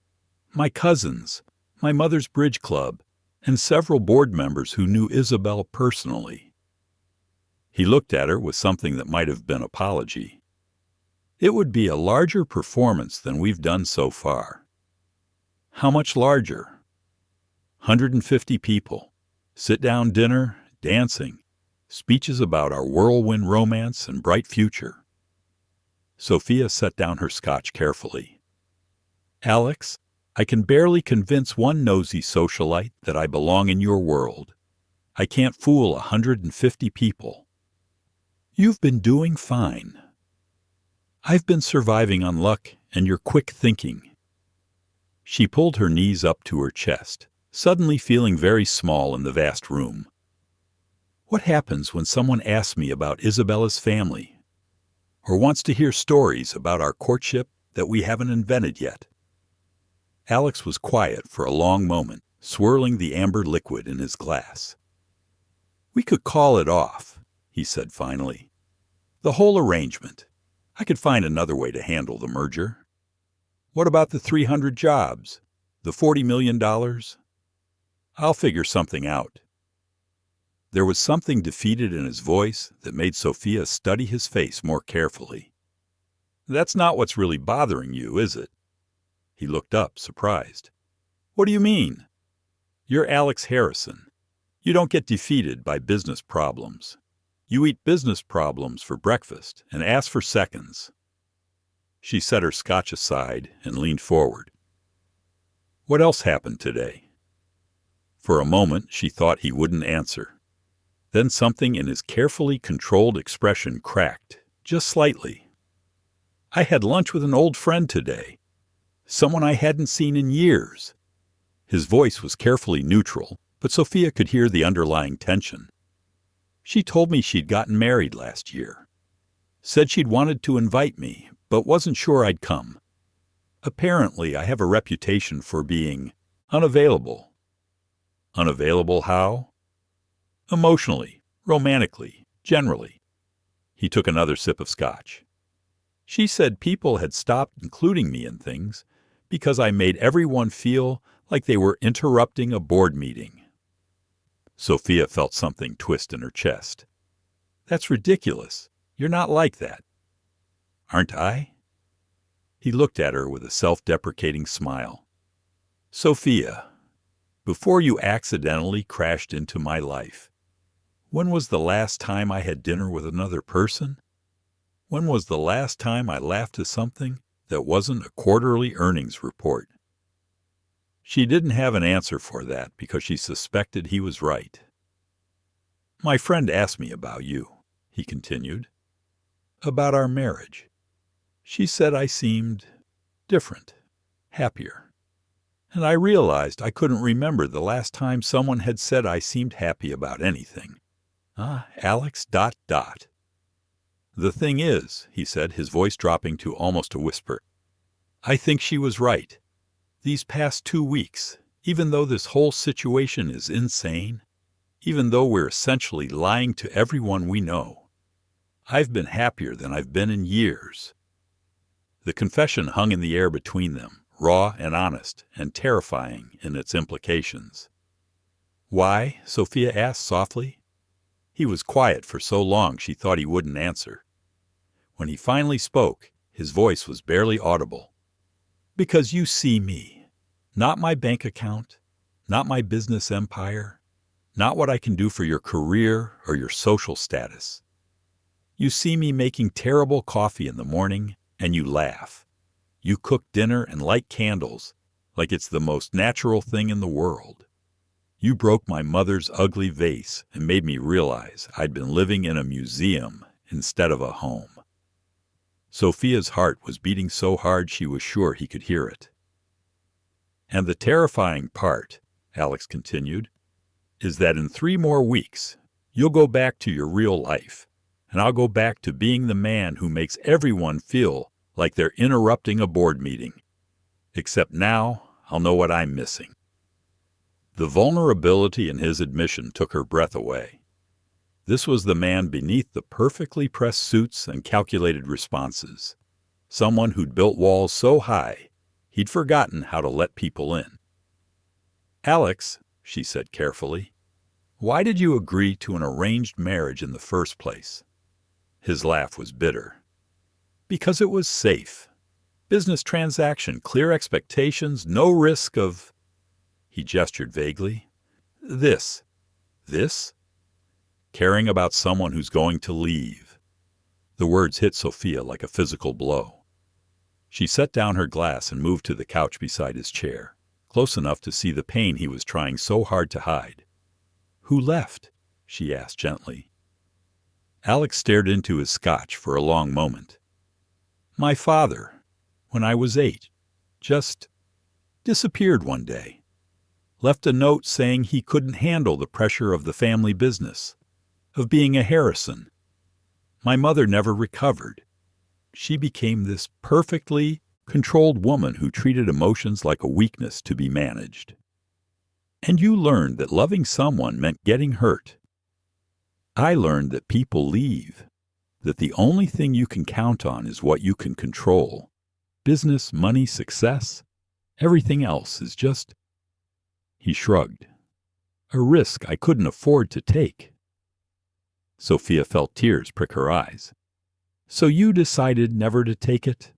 My cousins, my mother's bridge club, and several board members who knew Isabel personally." He looked at her with something that might have been apology. "It would be a larger performance than we've done so far." "How much larger?" 150 people. Sit-down dinner, dancing, speeches about our whirlwind romance and bright future. Sophia set down her scotch carefully. "Alex, I can barely convince one nosy socialite that I belong in your world. I can't fool 150 people." "You've been doing fine." "I've been surviving on luck and your quick thinking." She pulled her knees up to her chest, suddenly feeling very small in the vast room. "What happens when someone asks me about Isabella's family? Or wants to hear stories about our courtship that we haven't invented yet?" Alex was quiet for a long moment, swirling the amber liquid in his glass. "We could call it off," he said finally. "The whole arrangement. I could find another way to handle the merger." "What about the 300 jobs? The $40 million? "I'll figure something out." There was something defeated in his voice that made Sophia study his face more carefully. "That's not what's really bothering you, is it?" He looked up, surprised. "What do you mean?" "You're Alex Harrison. You don't get defeated by business problems. You eat business problems for breakfast and ask for seconds." She set her scotch aside and leaned forward. "What else happened today?" For a moment she thought he wouldn't answer. Then something in his carefully controlled expression cracked, just slightly. "I had lunch with an old friend today. Someone I hadn't seen in years." His voice was carefully neutral, but Sophia could hear the underlying tension. "She told me she'd gotten married last year. Said she'd wanted to invite me, but wasn't sure I'd come. Apparently, I have a reputation for being unavailable." "Unavailable how?" "Emotionally, romantically, generally." He took another sip of scotch. "She said people had stopped including me in things because I made everyone feel like they were interrupting a board meeting." Sophia felt something twist in her chest. "That's ridiculous. You're not like that." "Aren't I?" He looked at her with a self-deprecating smile. "Sophia, before you accidentally crashed into my life, when was the last time I had dinner with another person? When was the last time I laughed at something that wasn't a quarterly earnings report?" She didn't have an answer for that because she suspected he was right. "My friend asked me about you," he continued. "About our marriage. She said I seemed different, happier. And I realized I couldn't remember the last time someone had said I seemed happy about anything. Alex ... The thing is," he said, his voice dropping to almost a whisper, "I think she was right. These past 2 weeks, even though this whole situation is insane, even though we're essentially lying to everyone we know, I've been happier than I've been in years." The confession hung in the air between them, raw and honest, and terrifying in its implications. "Why?" Sophia asked softly. He was quiet for so long she thought he wouldn't answer. When he finally spoke, his voice was barely audible. "Because you see me, not my bank account, not my business empire, not what I can do for your career or your social status. You see me making terrible coffee in the morning, and you laugh. You cook dinner and light candles like it's the most natural thing in the world. You broke my mother's ugly vase and made me realize I'd been living in a museum instead of a home." Sophia's heart was beating so hard she was sure he could hear it. "And the terrifying part," Alex continued, "is that in 3 more weeks, you'll go back to your real life, and I'll go back to being the man who makes everyone feel like they're interrupting a board meeting. Except now, I'll know what I'm missing." The vulnerability in his admission took her breath away. This was the man beneath the perfectly pressed suits and calculated responses. Someone who'd built walls so high, he'd forgotten how to let people in. "Alex," she said carefully, "why did you agree to an arranged marriage in the first place?" His laugh was bitter. "Because it was safe. Business transaction, clear expectations, no risk of—" He gestured vaguely. This? Caring about someone who's going to leave." The words hit Sophia like a physical blow. She set down her glass and moved to the couch beside his chair, close enough to see the pain he was trying so hard to hide. "Who left?" she asked gently. Alex stared into his scotch for a long moment. "My father, when I was 8, just disappeared one day. Left a note saying he couldn't handle the pressure of the family business, of being a Harrison. My mother never recovered. She became this perfectly controlled woman who treated emotions like a weakness to be managed. And you learned that loving someone meant getting hurt. I learned that people leave, that the only thing you can count on is what you can control. Business, money, success, everything else is just—" He shrugged. "A risk I couldn't afford to take." Sophia felt tears prick her eyes. "So you decided never to take it?"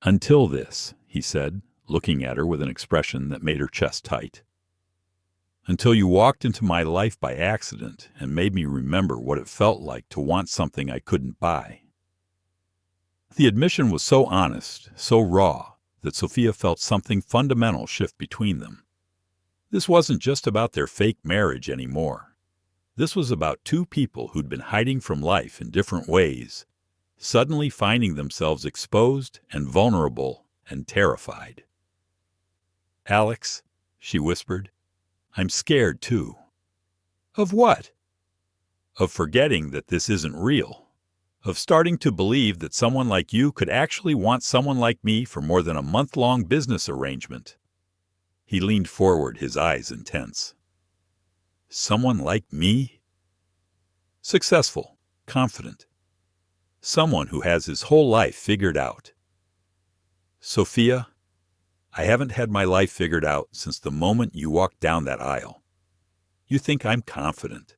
"Until this," he said, looking at her with an expression that made her chest tight. until you walked into my life by accident and made me remember what it felt like to want something I couldn't buy." The admission was so honest, so raw, that Sophia felt something fundamental shift between them. This wasn't just about their fake marriage anymore. This was about two people who'd been hiding from life in different ways, suddenly finding themselves exposed and vulnerable and terrified. "Alex," she whispered, "I'm scared too." "Of what?" "Of forgetting that this isn't real. Of starting to believe that someone like you could actually want someone like me for more than a month-long business arrangement." He leaned forward, his eyes intense. "Someone like me?" "Successful, confident. Someone who has his whole life figured out." "Sophia, I haven't had my life figured out since the moment you walked down that aisle. You think I'm confident?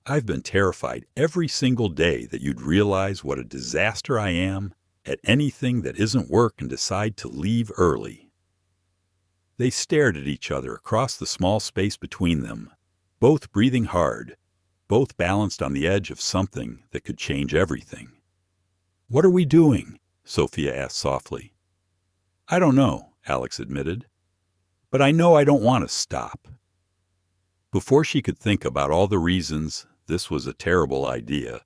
I've been terrified every single day that you'd realize what a disaster I am at anything that isn't work and decide to leave early." They stared at each other across the small space between them, both breathing hard, both balanced on the edge of something that could change everything. "What are we doing?" Sophia asked softly. "I don't know," Alex admitted, "but I know I don't want to stop." Before she could think about all the reasons this was a terrible idea,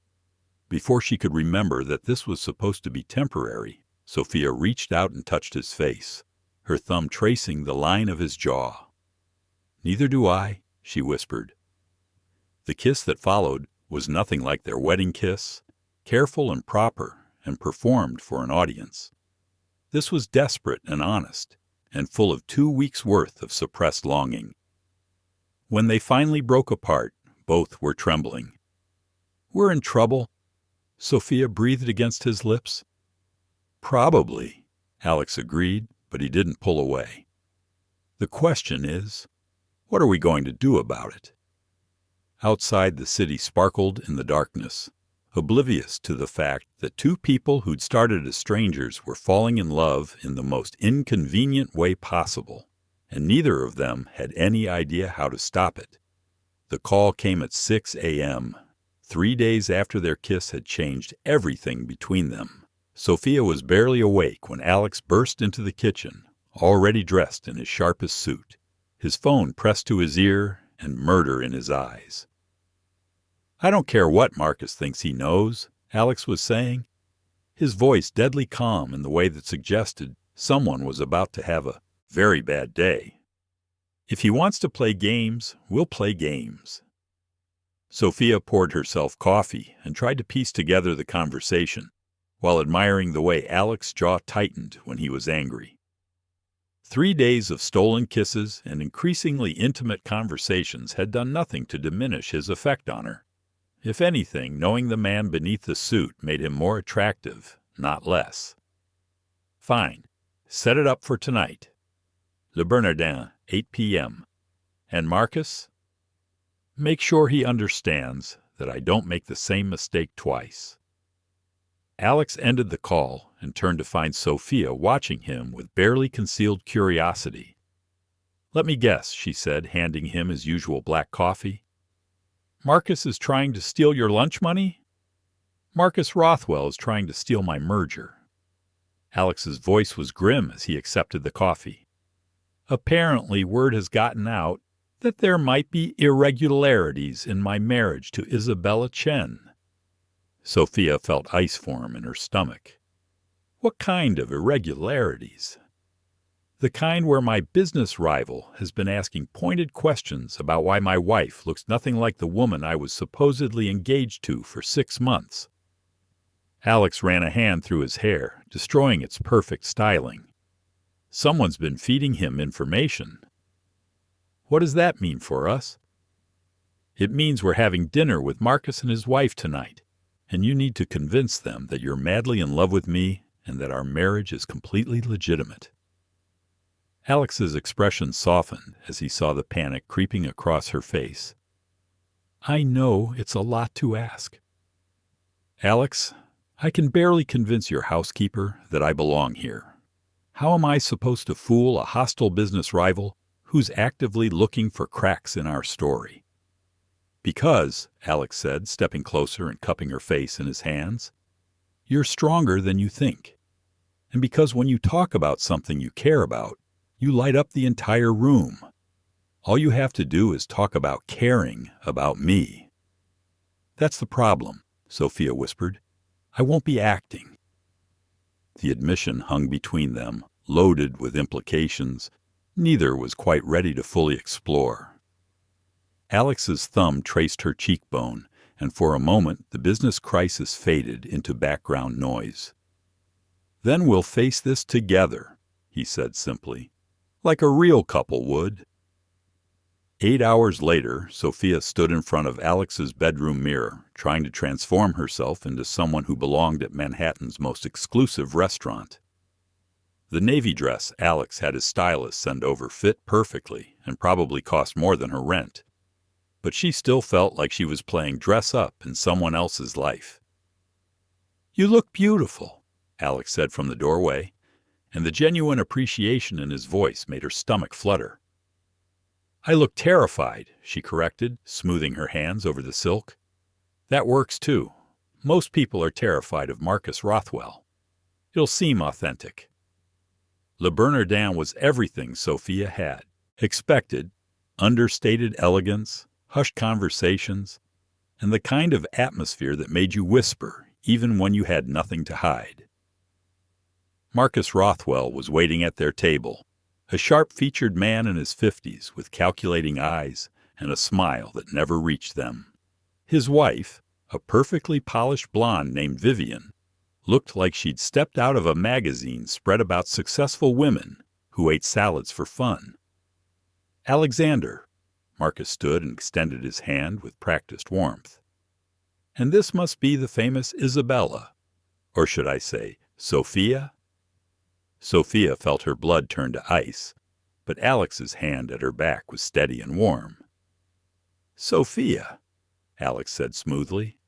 before she could remember that this was supposed to be temporary, Sophia reached out and touched his face, her thumb tracing the line of his jaw. "Neither do I," she whispered. The kiss that followed was nothing like their wedding kiss, careful and proper and performed for an audience. This was desperate and honest, and full of 2 weeks' worth of suppressed longing. When they finally broke apart, both were trembling. "We're in trouble," Sophia breathed against his lips. "Probably," Alex agreed, but he didn't pull away. "The question is, what are we going to do about it?" Outside, the city sparkled in the darkness, oblivious to the fact that two people who'd started as strangers were falling in love in the most inconvenient way possible, and neither of them had any idea how to stop it. The call came at 6 a.m., 3 days after their kiss had changed everything between them. Sophia was barely awake when Alex burst into the kitchen, already dressed in his sharpest suit, his phone pressed to his ear and murder in his eyes. "I don't care what Marcus thinks he knows," Alex was saying, his voice deadly calm in the way that suggested someone was about to have a very bad day. "If he wants to play games, we'll play games." Sophia poured herself coffee and tried to piece together the conversation, while admiring the way Alex's jaw tightened when he was angry. 3 days of stolen kisses and increasingly intimate conversations had done nothing to diminish his effect on her. If anything, knowing the man beneath the suit made him more attractive, not less. "Fine. Set it up for tonight. Le Bernardin, 8 p.m. And Marcus? Make sure he understands that I don't make the same mistake twice." Alex ended the call and turned to find Sophia watching him with barely concealed curiosity. "Let me guess," she said, handing him his usual black coffee. "Marcus is trying to steal your lunch money?" "Marcus Rothwell is trying to steal my merger." Alex's voice was grim as he accepted the coffee. "Apparently word has gotten out that there might be irregularities in my marriage to Isabella Chen." Sophia felt ice form in her stomach. "What kind of irregularities?" "The kind where my business rival has been asking pointed questions about why my wife looks nothing like the woman I was supposedly engaged to for 6 months. Alex ran a hand through his hair, destroying its perfect styling. "Someone's been feeding him information." "What does that mean for us?" "It means we're having dinner with Marcus and his wife tonight, and you need to convince them that you're madly in love with me and that our marriage is completely legitimate." Alex's expression softened as he saw the panic creeping across her face. "I know it's a lot to ask." "Alex, I can barely convince your housekeeper that I belong here. How am I supposed to fool a hostile business rival who's actively looking for cracks in our story. Because, Alex said, stepping closer and cupping her face in his hands, you're stronger than you think. And because when you talk about something you care about, you light up the entire room. All you have to do is talk about caring about me. That's the problem, Sophia whispered. I won't be acting. The admission hung between them, loaded with implications neither was quite ready to fully explore. Alex's thumb traced her cheekbone, and for a moment the business crisis faded into background noise. Then we'll face this together, he said simply, like a real couple would. 8 hours later, Sophia stood in front of Alex's bedroom mirror, trying to transform herself into someone who belonged at Manhattan's most exclusive restaurant. The navy dress Alex had his stylist send over fit perfectly and probably cost more than her rent. But she still felt like she was playing dress-up in someone else's life. You look beautiful, Alex said from the doorway, and the genuine appreciation in his voice made her stomach flutter. I look terrified, she corrected, smoothing her hands over the silk. That works too. Most people are terrified of Marcus Rothwell. It'll seem authentic. Le Bernardin was everything Sophia had. Expected, understated elegance, hushed conversations, and the kind of atmosphere that made you whisper even when you had nothing to hide. Marcus Rothwell was waiting at their table, a sharp-featured man in his 50s with calculating eyes and a smile that never reached them. His wife, a perfectly polished blonde named Vivian, looked like she'd stepped out of a magazine spread about successful women who ate salads for fun. Alexander, Marcus stood and extended his hand with practiced warmth. And this must be the famous Isabella, or should I say, Sophia? Sophia felt her blood turn to ice, but Alex's hand at her back was steady and warm. Sophia, Alex said smoothly.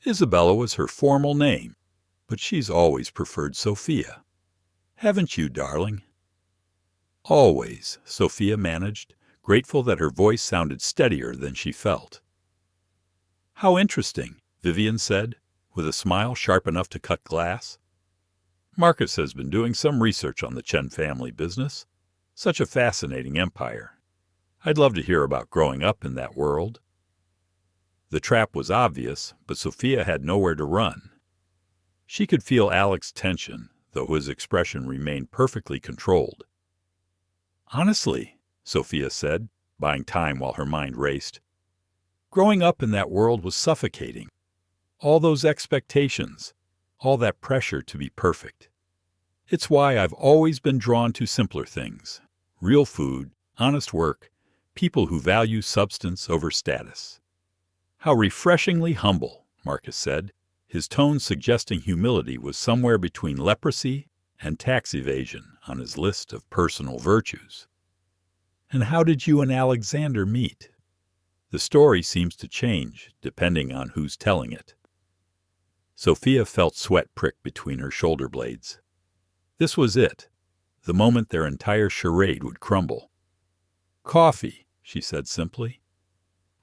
Isabella was her formal name, but she's always preferred Sophia. Haven't you, darling? Always, Sophia managed, grateful that her voice sounded steadier than she felt. How interesting, Vivian said, with a smile sharp enough to cut glass. Marcus has been doing some research on the Chen family business. Such a fascinating empire. I'd love to hear about growing up in that world. The trap was obvious, but Sophia had nowhere to run. She could feel Alex's tension, though his expression remained perfectly controlled. Honestly, Sophia said, buying time while her mind raced, growing up in that world was suffocating. All those expectations, all that pressure to be perfect. It's why I've always been drawn to simpler things, real food, honest work, people who value substance over status. How refreshingly humble, Marcus said, his tone suggesting humility was somewhere between leprosy and tax evasion on his list of personal virtues. And how did you and Alexander meet? The story seems to change depending on who's telling it. Sophia felt sweat prick between her shoulder blades. This was it, the moment their entire charade would crumble. Coffee, she said simply.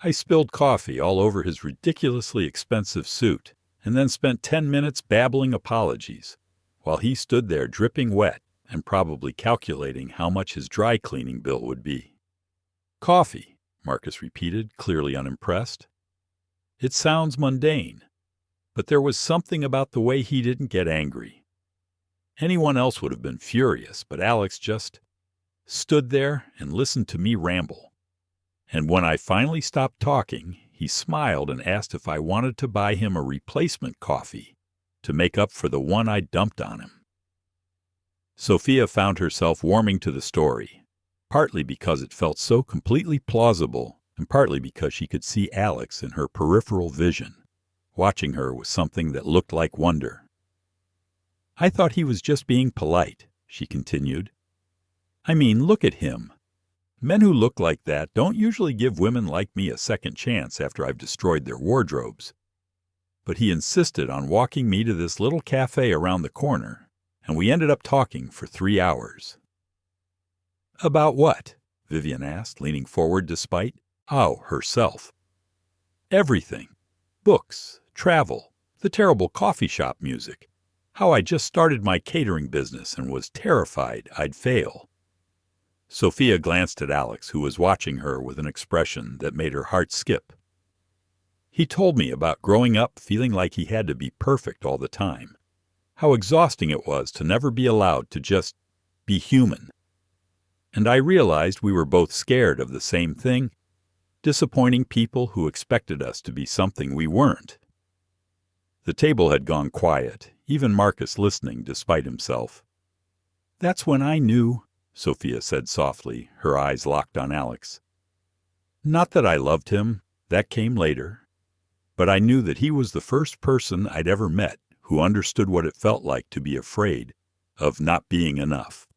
I spilled coffee all over his ridiculously expensive suit and then spent 10 minutes babbling apologies, while he stood there dripping wet and probably calculating how much his dry cleaning bill would be. Coffee, Marcus repeated, clearly unimpressed. It sounds mundane, but there was something about the way he didn't get angry. Anyone else would have been furious, but Alex just stood there and listened to me ramble. And when I finally stopped talking, he smiled and asked if I wanted to buy him a replacement coffee to make up for the one I dumped on him. Sophia found herself warming to the story, partly because it felt so completely plausible and partly because she could see Alex in her peripheral vision, watching her with something that looked like wonder. I thought he was just being polite, she continued. I mean, look at him. Men who look like that don't usually give women like me a second chance after I've destroyed their wardrobes. But he insisted on walking me to this little cafe around the corner, and we ended up talking for 3 hours. About what? Vivian asked, leaning forward despite, herself. Everything. Books, travel, the terrible coffee shop music. How I just started my catering business and was terrified I'd fail. Sophia glanced at Alex, who was watching her with an expression that made her heart skip. He told me about growing up feeling like he had to be perfect all the time. How exhausting it was to never be allowed to just be human. And I realized we were both scared of the same thing, disappointing people who expected us to be something we weren't. The table had gone quiet, even Marcus listening despite himself. "That's when I knew," Sophia said softly, her eyes locked on Alex. "Not that I loved him, that came later. But I knew that he was the first person I'd ever met who understood what it felt like to be afraid of not being enough."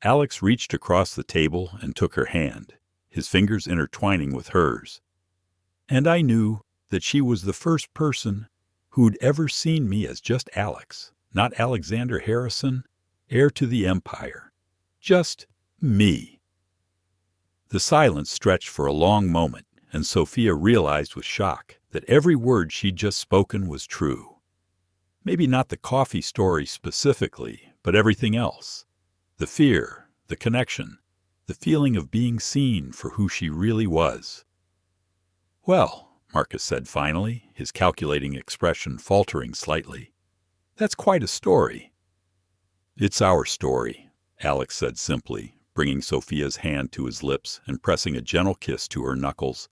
Alex reached across the table and took her hand, his fingers intertwining with hers. "And I knew that she was the first person who'd ever seen me as just Alex, not Alexander Harrison, heir to the empire. Just me." The silence stretched for a long moment, and Sophia realized with shock that every word she'd just spoken was true. Maybe not the coffee story specifically, but everything else. The fear, the connection, the feeling of being seen for who she really was. "Well," Marcus said finally, his calculating expression faltering slightly, "that's quite a story." "It's our story," Alex said simply, bringing Sophia's hand to his lips and pressing a gentle kiss to her knuckles.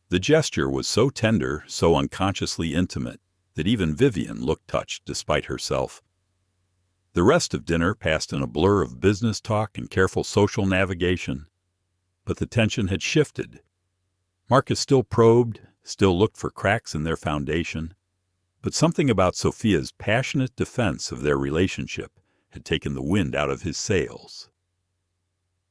The gesture was so tender, so unconsciously intimate, that even Vivian looked touched despite herself. The rest of dinner passed in a blur of business talk and careful social navigation. But the tension had shifted. Marcus still probed, still looked for cracks in their foundation. But something about Sophia's passionate defense of their relationship had taken the wind out of his sails.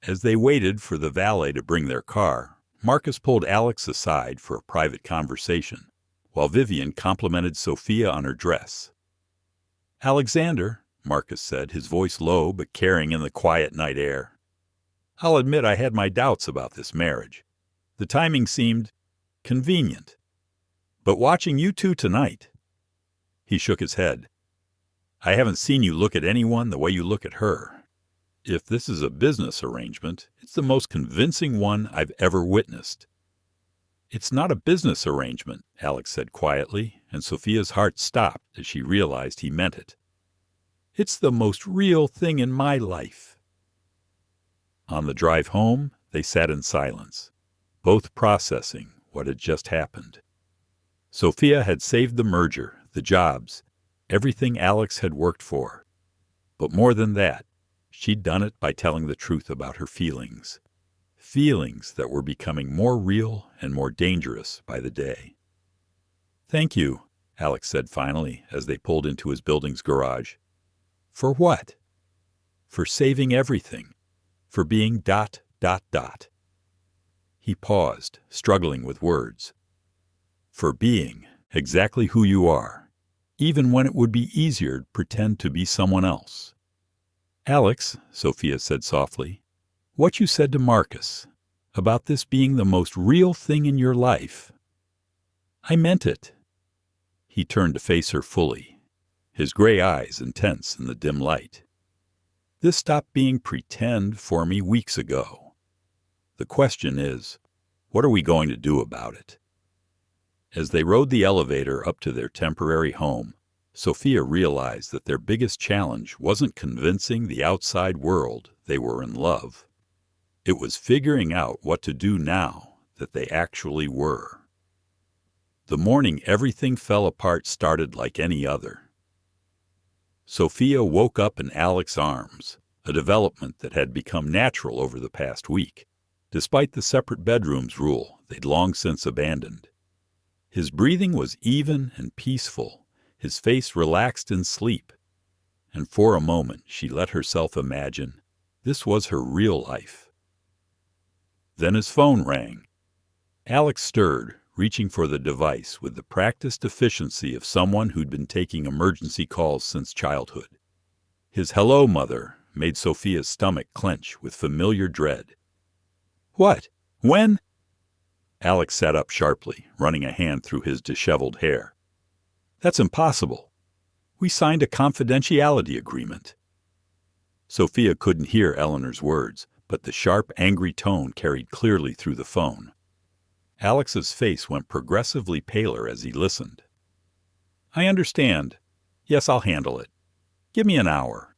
As they waited for the valet to bring their car, Marcus pulled Alex aside for a private conversation, while Vivian complimented Sophia on her dress. "Alexander," Marcus said, his voice low but carrying in the quiet night air, "I'll admit I had my doubts about this marriage. The timing seemed convenient. But watching you two tonight—" He shook his head. "I haven't seen you look at anyone the way you look at her. If this is a business arrangement, it's the most convincing one I've ever witnessed." "It's not a business arrangement," Alex said quietly, and Sophia's heart stopped as she realized he meant it. "It's the most real thing in my life." On the drive home, they sat in silence, both processing what had just happened. Sophia had saved the merger, the jobs, everything Alex had worked for. But more than that, she'd done it by telling the truth about her feelings. Feelings that were becoming more real and more dangerous by the day. "Thank you," Alex said finally as they pulled into his building's garage. "For what?" "For saving everything. For being ... He paused, struggling with words. "For being exactly who you are, even when it would be easier to pretend to be someone else." "Alex," Sophia said softly, "what you said to Marcus, about this being the most real thing in your life, I meant it." He turned to face her fully, his gray eyes intense in the dim light. "This stopped being pretend for me weeks ago. The question is, what are we going to do about it?" As they rode the elevator up to their temporary home, Sophia realized that their biggest challenge wasn't convincing the outside world they were in love. It was figuring out what to do now that they actually were. The morning everything fell apart started like any other. Sophia woke up in Alex's arms, a development that had become natural over the past week, despite the separate bedrooms rule they'd long since abandoned. His breathing was even and peaceful, his face relaxed in sleep, and for a moment she let herself imagine this was her real life. Then his phone rang. Alex stirred, reaching for the device with the practiced efficiency of someone who'd been taking emergency calls since childhood. His "hello, mother" made Sophia's stomach clench with familiar dread, What? When? Alex sat up sharply, running a hand through his disheveled hair. That's impossible. We signed a confidentiality agreement. Sophia couldn't hear Eleanor's words, but the sharp, angry tone carried clearly through the phone. Alex's face went progressively paler as he listened. I understand. Yes, I'll handle it. Give me an hour.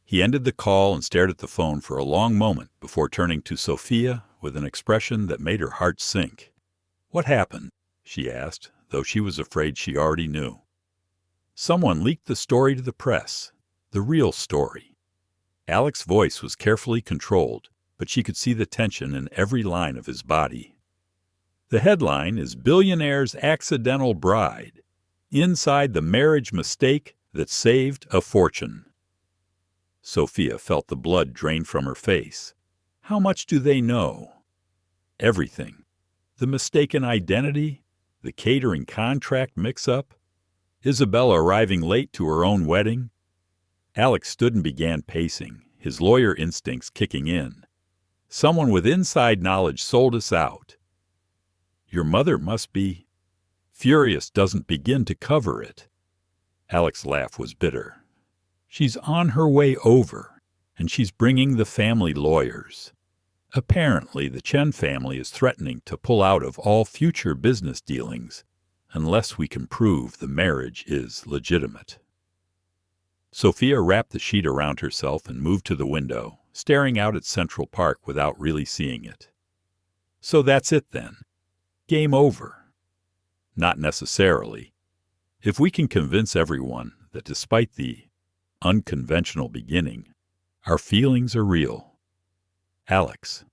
He ended the call and stared at the phone for a long moment before turning to Sophia with an expression that made her heart sink. What happened? She asked, though she was afraid she already knew. Someone leaked the story to the press. The real story. Alex's voice was carefully controlled, but she could see the tension in every line of his body. The headline is Billionaire's Accidental Bride. Inside the Marriage Mistake That Saved a Fortune. Sophia felt the blood drain from her face. How much do they know? Everything. The mistaken identity, the catering contract mix-up, Isabella arriving late to her own wedding. Alex stood and began pacing, his lawyer instincts kicking in. Someone with inside knowledge sold us out. Your mother must be... Furious doesn't begin to cover it. Alex's laugh was bitter. She's on her way over, and she's bringing the family lawyers. Apparently, the Chen family is threatening to pull out of all future business dealings unless we can prove the marriage is legitimate. Sophia wrapped the sheet around herself and moved to the window, staring out at Central Park without really seeing it. So that's it then. Game over. Not necessarily. If we can convince everyone that despite the unconventional beginning, our feelings are real. Alex.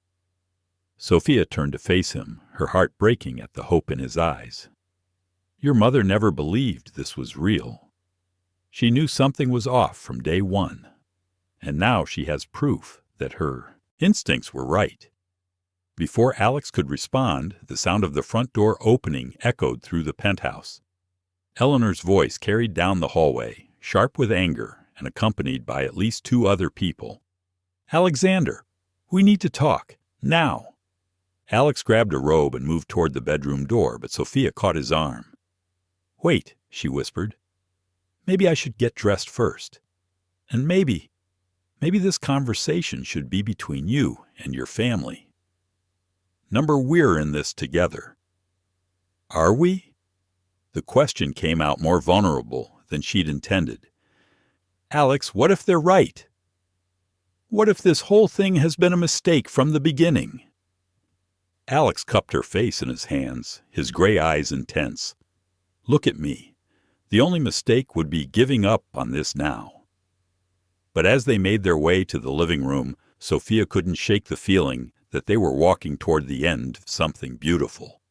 Sophia turned to face him, her heart breaking at the hope in his eyes. Your mother never believed this was real. She knew something was off from day one, and now she has proof that her instincts were right. Before Alex could respond, the sound of the front door opening echoed through the penthouse. Eleanor's voice carried down the hallway, sharp with anger, and accompanied by at least two other people. Alexander, we need to talk, now. Alex grabbed a robe and moved toward the bedroom door, but Sophia caught his arm. Wait, she whispered. Maybe I should get dressed first. And maybe this conversation should be between you and your family. We're in this together. Are we? The question came out more vulnerable than she'd intended. Alex, what if they're right? What if this whole thing has been a mistake from the beginning? Alex cupped her face in his hands, his gray eyes intense. Look at me. The only mistake would be giving up on this now. But as they made their way to the living room, Sophia couldn't shake the feeling that they were walking toward the end of something beautiful.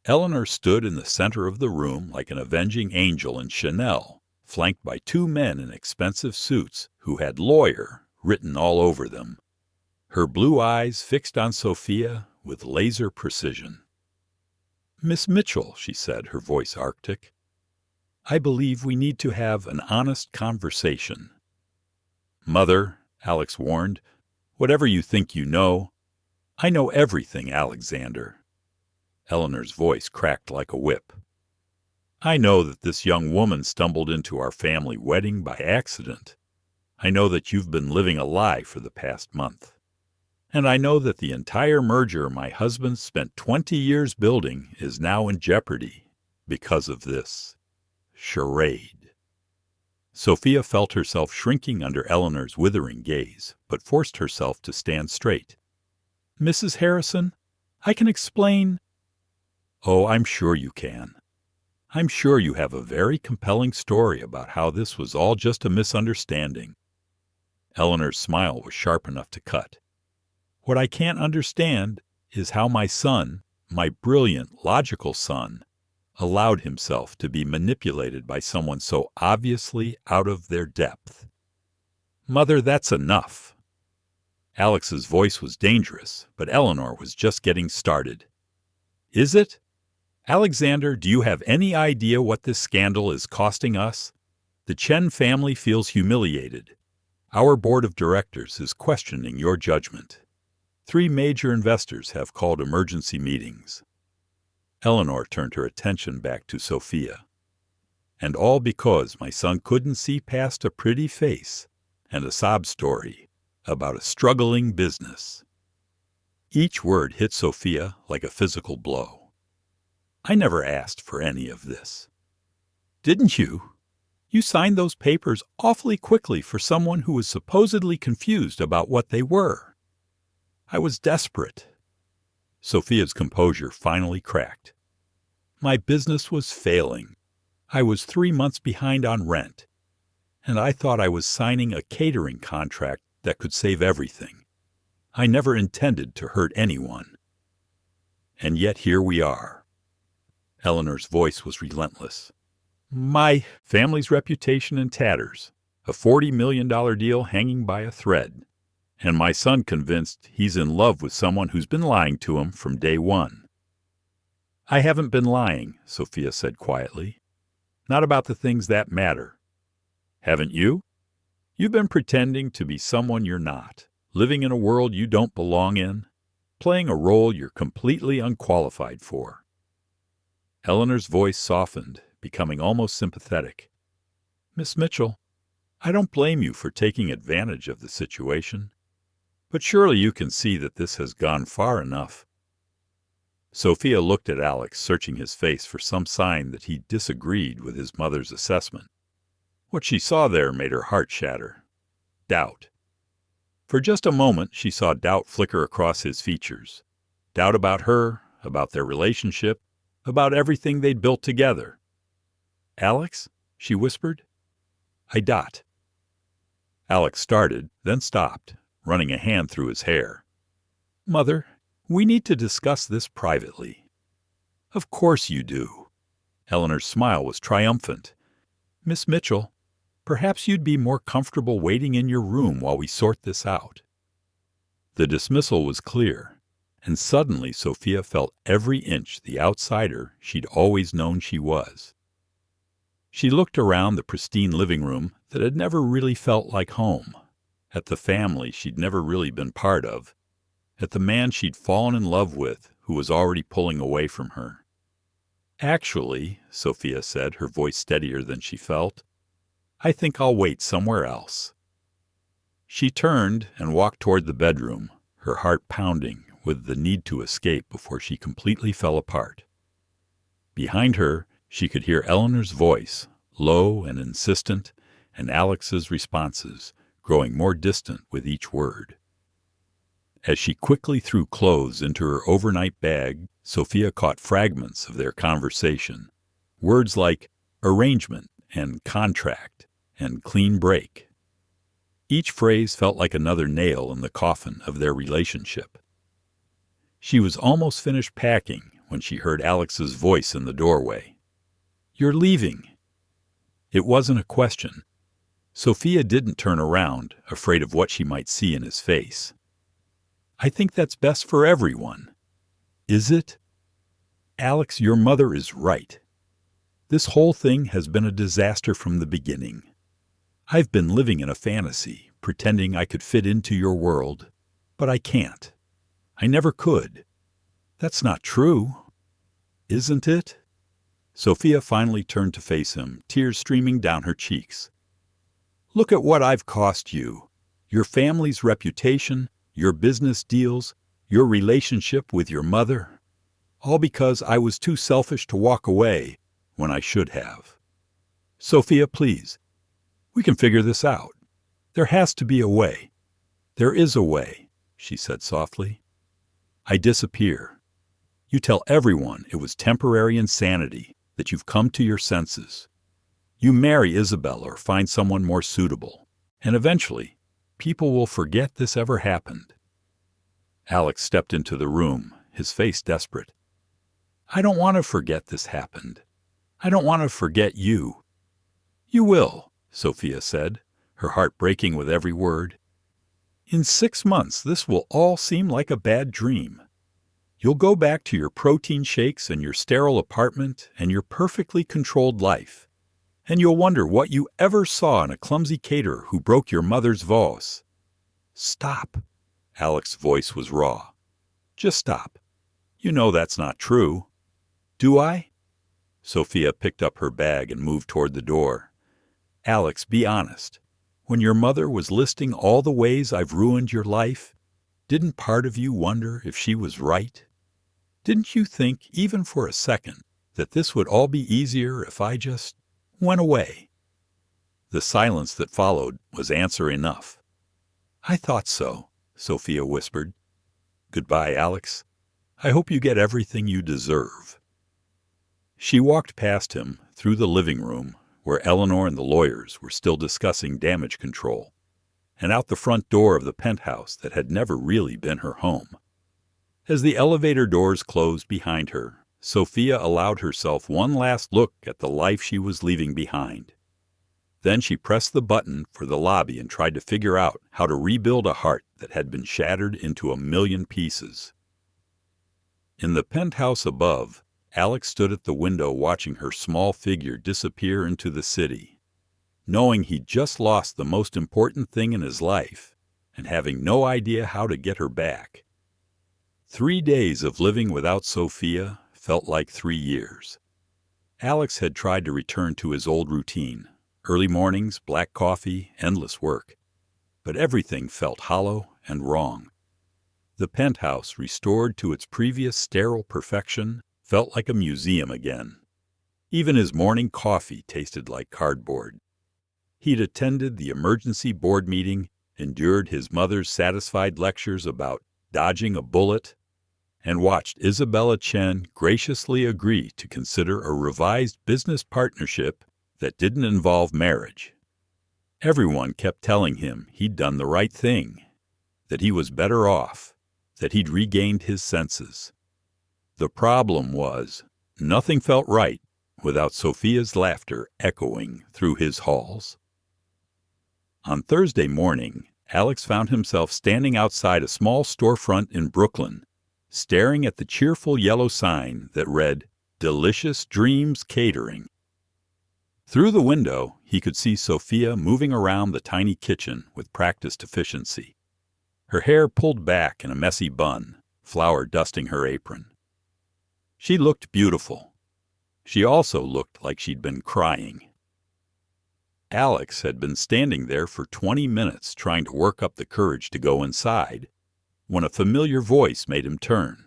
Eleanor stood in the center of the room like an avenging angel in Chanel, flanked by two men in expensive suits who had lawyer written all over them. Her blue eyes fixed on Sophia with laser precision. Miss Mitchell, she said, her voice arctic, I believe we need to have an honest conversation. Mother, Alex warned, whatever you think you know, I know everything, Alexander. Eleanor's voice cracked like a whip. I know that this young woman stumbled into our family wedding by accident. I know that you've been living a lie for the past month. And I know that the entire merger my husband spent 20 years building is now in jeopardy because of this charade. Sophia felt herself shrinking under Eleanor's withering gaze, but forced herself to stand straight. Mrs. Harrison, I can explain. Oh, I'm sure you can. I'm sure you have a very compelling story about how this was all just a misunderstanding. Eleanor's smile was sharp enough to cut. What I can't understand is how my son, my brilliant, logical son, allowed himself to be manipulated by someone so obviously out of their depth. Mother, that's enough. Alex's voice was dangerous, but Eleanor was just getting started. Is it? Alexander, do you have any idea what this scandal is costing us? The Chen family feels humiliated. Our board of directors is questioning your judgment. 3 major investors have called emergency meetings." Eleanor turned her attention back to Sophia. "And all because my son couldn't see past a pretty face and a sob story about a struggling business." Each word hit Sophia like a physical blow. "I never asked for any of this." "Didn't you? You signed those papers awfully quickly for someone who was supposedly confused about what they were." "I was desperate." Sophia's composure finally cracked. "My business was failing. I was 3 months behind on rent, and I thought I was signing a catering contract that could save everything. I never intended to hurt anyone. And yet here we are." Eleanor's voice was relentless. "My family's reputation in tatters, a $40 million deal hanging by a thread, and my son convinced he's in love with someone who's been lying to him from day one." "I haven't been lying," Sophia said quietly. "Not about the things that matter." "Haven't you? You've been pretending to be someone you're not, living in a world you don't belong in, playing a role you're completely unqualified for." Eleanor's voice softened, becoming almost sympathetic. "Miss Mitchell, I don't blame you for taking advantage of the situation, but surely you can see that this has gone far enough." Sophia looked at Alex, searching his face for some sign that he disagreed with his mother's assessment. What she saw there made her heart shatter. Doubt. For just a moment, she saw doubt flicker across his features. Doubt about her, about their relationship, about everything they'd built together. "Alex?" she whispered. "I dot." Alex started, then stopped, running a hand through his hair. "Mother, we need to discuss this privately." "Of course you do." Eleanor's smile was triumphant. "Miss Mitchell, perhaps you'd be more comfortable waiting in your room while we sort this out." The dismissal was clear, and suddenly Sophia felt every inch the outsider she'd always known she was. She looked around the pristine living room that had never really felt like home, at the family she'd never really been part of, at the man she'd fallen in love with who was already pulling away from her. "Actually," Sophia said, her voice steadier than she felt, "I think I'll wait somewhere else." She turned and walked toward the bedroom, her heart pounding with the need to escape before she completely fell apart. Behind her, she could hear Eleanor's voice, low and insistent, and Alex's responses, growing more distant with each word. As she quickly threw clothes into her overnight bag, Sophia caught fragments of their conversation. Words like arrangement and contract and clean break. Each phrase felt like another nail in the coffin of their relationship. She was almost finished packing when she heard Alex's voice in the doorway. "You're leaving." It wasn't a question. Sophia didn't turn around, afraid of what she might see in his face. "I think that's best for everyone." "Is it?" "Alex, your mother is right. This whole thing has been a disaster from the beginning. I've been living in a fantasy, pretending I could fit into your world, but I can't. I never could." "That's not true." "Isn't it?" Sophia finally turned to face him, tears streaming down her cheeks. "Look at what I've cost you. Your family's reputation, your business deals, your relationship with your mother. All because I was too selfish to walk away when I should have. Sophia, please. We can figure this out. There has to be a way." "There is a way," she said softly. "I disappear. You tell everyone it was temporary insanity, that you've come to your senses. You marry Isabel or find someone more suitable, and eventually, people will forget this ever happened." Alex stepped into the room, his face desperate. "I don't want to forget this happened. I don't want to forget you." "You will," Sophia said, her heart breaking with every word. "In 6 months, this will all seem like a bad dream. You'll go back to your protein shakes and your sterile apartment and your perfectly controlled life, and you'll wonder what you ever saw in a clumsy caterer who broke your mother's vase." "Stop." Alex's voice was raw. "Just stop. You know that's not true." "Do I?" Sophia picked up her bag and moved toward the door. "Alex, be honest. When your mother was listing all the ways I've ruined your life, didn't part of you wonder if she was right? Didn't you think, even for a second, that this would all be easier if I just went away?" The silence that followed was answer enough. "I thought so," Sophia whispered. "Goodbye, Alex. I hope you get everything you deserve." She walked past him through the living room, where Eleanor and the lawyers were still discussing damage control, and out the front door of the penthouse that had never really been her home. As the elevator doors closed behind her, Sophia allowed herself one last look at the life she was leaving behind. Then she pressed the button for the lobby and tried to figure out how to rebuild a heart that had been shattered into 1,000,000 pieces. In the penthouse above, Alex stood at the window watching her small figure disappear into the city, knowing he'd just lost the most important thing in his life and having no idea how to get her back. 3 days of living without Sophia felt like 3 years. Alex had tried to return to his old routine: early mornings, black coffee, endless work. But everything felt hollow and wrong. The penthouse, restored to its previous sterile perfection, felt like a museum again. Even his morning coffee tasted like cardboard. He'd attended the emergency board meeting, endured his mother's satisfied lectures about dodging a bullet, and watched Isabella Chen graciously agree to consider a revised business partnership that didn't involve marriage. Everyone kept telling him he'd done the right thing, that he was better off, that he'd regained his senses. The problem was, nothing felt right without Sophia's laughter echoing through his halls. On Thursday morning, Alex found himself standing outside a small storefront in Brooklyn, staring at the cheerful yellow sign that read, "Delicious Dreams Catering." Through the window, he could see Sophia moving around the tiny kitchen with practiced efficiency. Her hair pulled back in a messy bun, flour dusting her apron. She looked beautiful. She also looked like she'd been crying. Alex had been standing there for 20 minutes trying to work up the courage to go inside, when a familiar voice made him turn.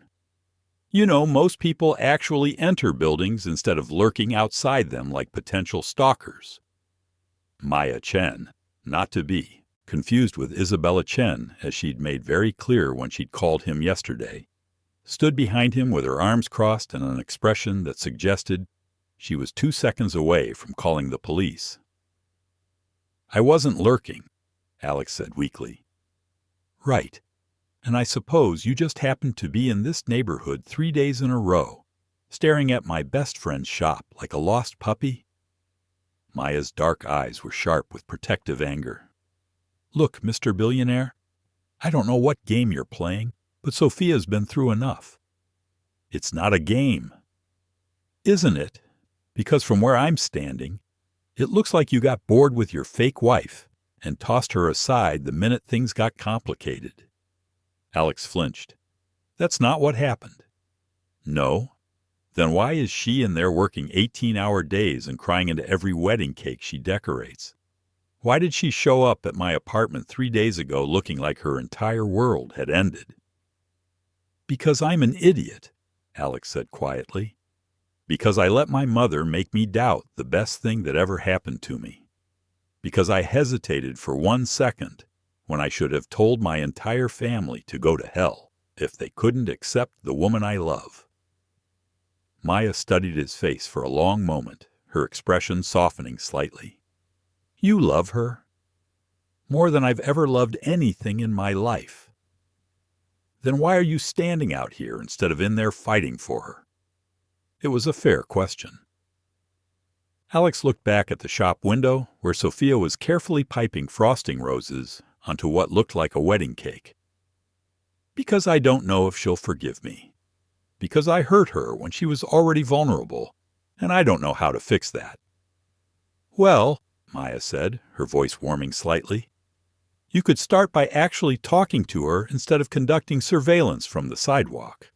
You know, most people actually enter buildings instead of lurking outside them like potential stalkers. Maya Chen, not to be confused with Isabella Chen, as she'd made very clear when she'd called him yesterday, stood behind him with her arms crossed and an expression that suggested she was 2 seconds away from calling the police. "I wasn't lurking," Alex said weakly. "Right. And I suppose you just happened to be in this neighborhood 3 days in a row, staring at my best friend's shop like a lost puppy?" Maya's dark eyes were sharp with protective anger. "Look, Mr. Billionaire, I don't know what game you're playing, but Sophia's been through enough." "It's not a game." "Isn't it? Because from where I'm standing, it looks like you got bored with your fake wife and tossed her aside the minute things got complicated." Alex flinched. "That's not what happened." "No? Then why is she in there working 18-hour days and crying into every wedding cake she decorates? Why did she show up at my apartment 3 days ago looking like her entire world had ended?" "Because I'm an idiot," Alex said quietly. "Because I let my mother make me doubt the best thing that ever happened to me. Because I hesitated for 1 second when I should have told my entire family to go to hell if they couldn't accept the woman I love." Maya studied his face for a long moment, her expression softening slightly. "You love her? More than I've ever loved anything in my life. Then why are you standing out here instead of in there fighting for her?" It was a fair question. Alex looked back at the shop window where Sophia was carefully piping frosting roses onto what looked like a wedding cake. "Because I don't know if she'll forgive me. Because I hurt her when she was already vulnerable, and I don't know how to fix that." "Well," Maya said, her voice warming slightly, You could start by actually talking to her instead of conducting surveillance from the sidewalk.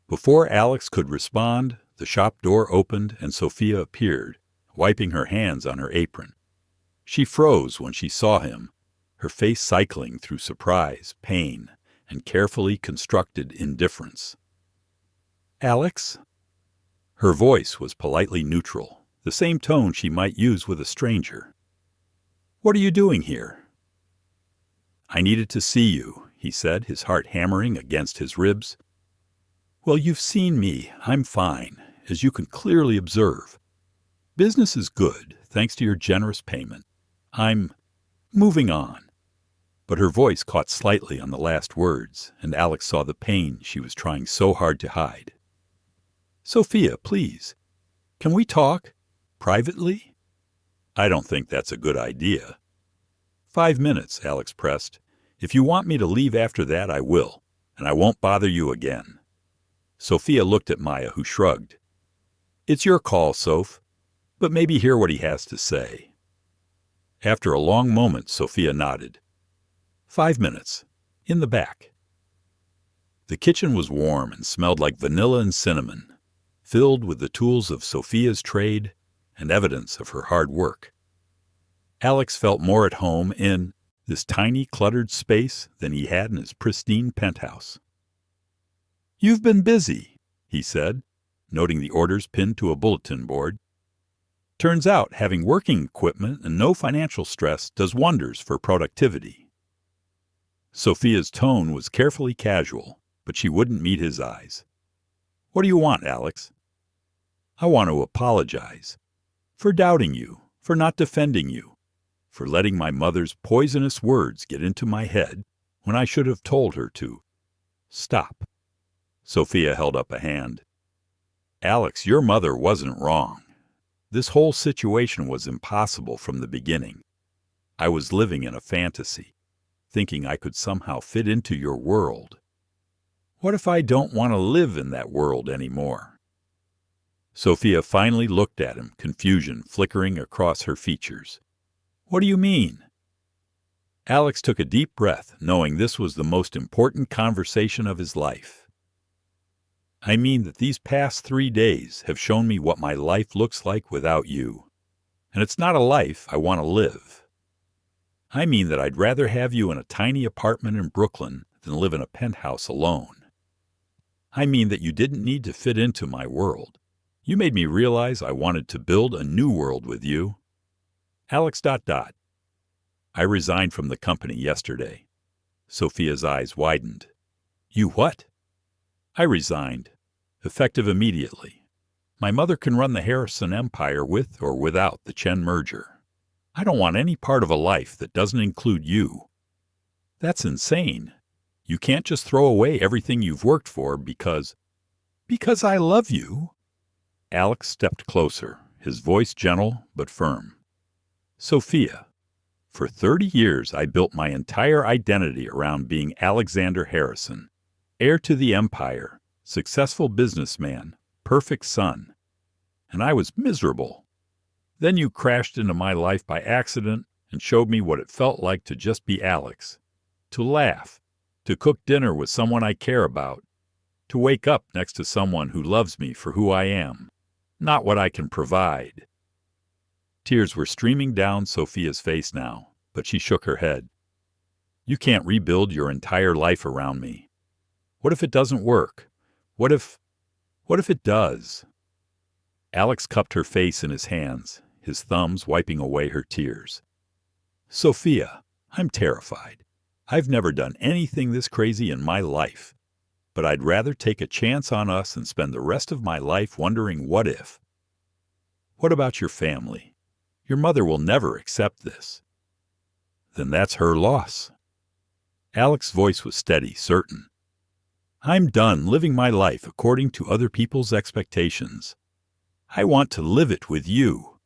Before Alex could respond, the shop door opened and Sophia appeared, wiping her hands on her apron. She froze when she saw him, her face cycling through surprise, pain, and carefully constructed indifference. "Alex?" Her voice was politely neutral, the same tone she might use with a stranger. "What are you doing here?" "I needed to see you," he said, his heart hammering against his ribs. "Well, you've seen me. I'm fine, as you can clearly observe. Business is good, thanks to your generous payment. I'm moving on." But her voice caught slightly on the last words, and Alex saw the pain she was trying so hard to hide. "Sophia, please, can we talk? Privately?" "I don't think that's a good idea." 5 minutes, Alex pressed. "If you want me to leave after that, I will, and I won't bother you again." Sophia looked at Maya, who shrugged. "It's your call, Soph, but maybe hear what he has to say." After a long moment, Sophia nodded. 5 minutes. In the back. The kitchen was warm and smelled like vanilla and cinnamon, filled with the tools of Sophia's trade and evidence of her hard work. Alex felt more at home in this tiny, cluttered space than he had in his pristine penthouse. "You've been busy," he said, noting the orders pinned to a bulletin board. "Turns out having working equipment and no financial stress does wonders for productivity." Sophia's tone was carefully casual, but she wouldn't meet his eyes. "What do you want, Alex?" "I want to apologize. For doubting you, for not defending you, for letting my mother's poisonous words get into my head when I should have told her to. Stop." Sophia held up a hand. "Alex, your mother wasn't wrong. This whole situation was impossible from the beginning. I was living in a fantasy, thinking I could somehow fit into your world. What if I don't want to live in that world anymore?" Sophia finally looked at him, confusion flickering across her features. "What do you mean?" Alex took a deep breath, knowing this was the most important conversation of his life. "I mean that these past 3 days have shown me what my life looks like without you. And it's not a life I want to live. I mean that I'd rather have you in a tiny apartment in Brooklyn than live in a penthouse alone. I mean that you didn't need to fit into my world. You made me realize I wanted to build a new world with you. Alex ... I resigned from the company yesterday." Sophia's eyes widened. "You what?" "I resigned, effective immediately. My mother can run the Harrison empire with or without the Chen merger. I don't want any part of a life that doesn't include you." "That's insane. You can't just throw away everything you've worked for because I love you." Alex stepped closer, his voice gentle but firm. "Sophia, for 30 years I built my entire identity around being Alexander Harrison, heir to the empire, successful businessman, perfect son. And I was miserable. Then you crashed into my life by accident and showed me what it felt like to just be Alex, to laugh, to cook dinner with someone I care about, to wake up next to someone who loves me for who I am, not what I can provide." Tears were streaming down Sophia's face now, but she shook her head. "You can't rebuild your entire life around me. What if it doesn't work? What if it does?" Alex cupped her face in his hands, his thumbs wiping away her tears. "Sophia, I'm terrified. I've never done anything this crazy in my life. But I'd rather take a chance on us and spend the rest of my life wondering what if. What about your family? Your mother will never accept this." "Then that's her loss." Alex's voice was steady, certain. "I'm done living my life according to other people's expectations. I want to live it with you."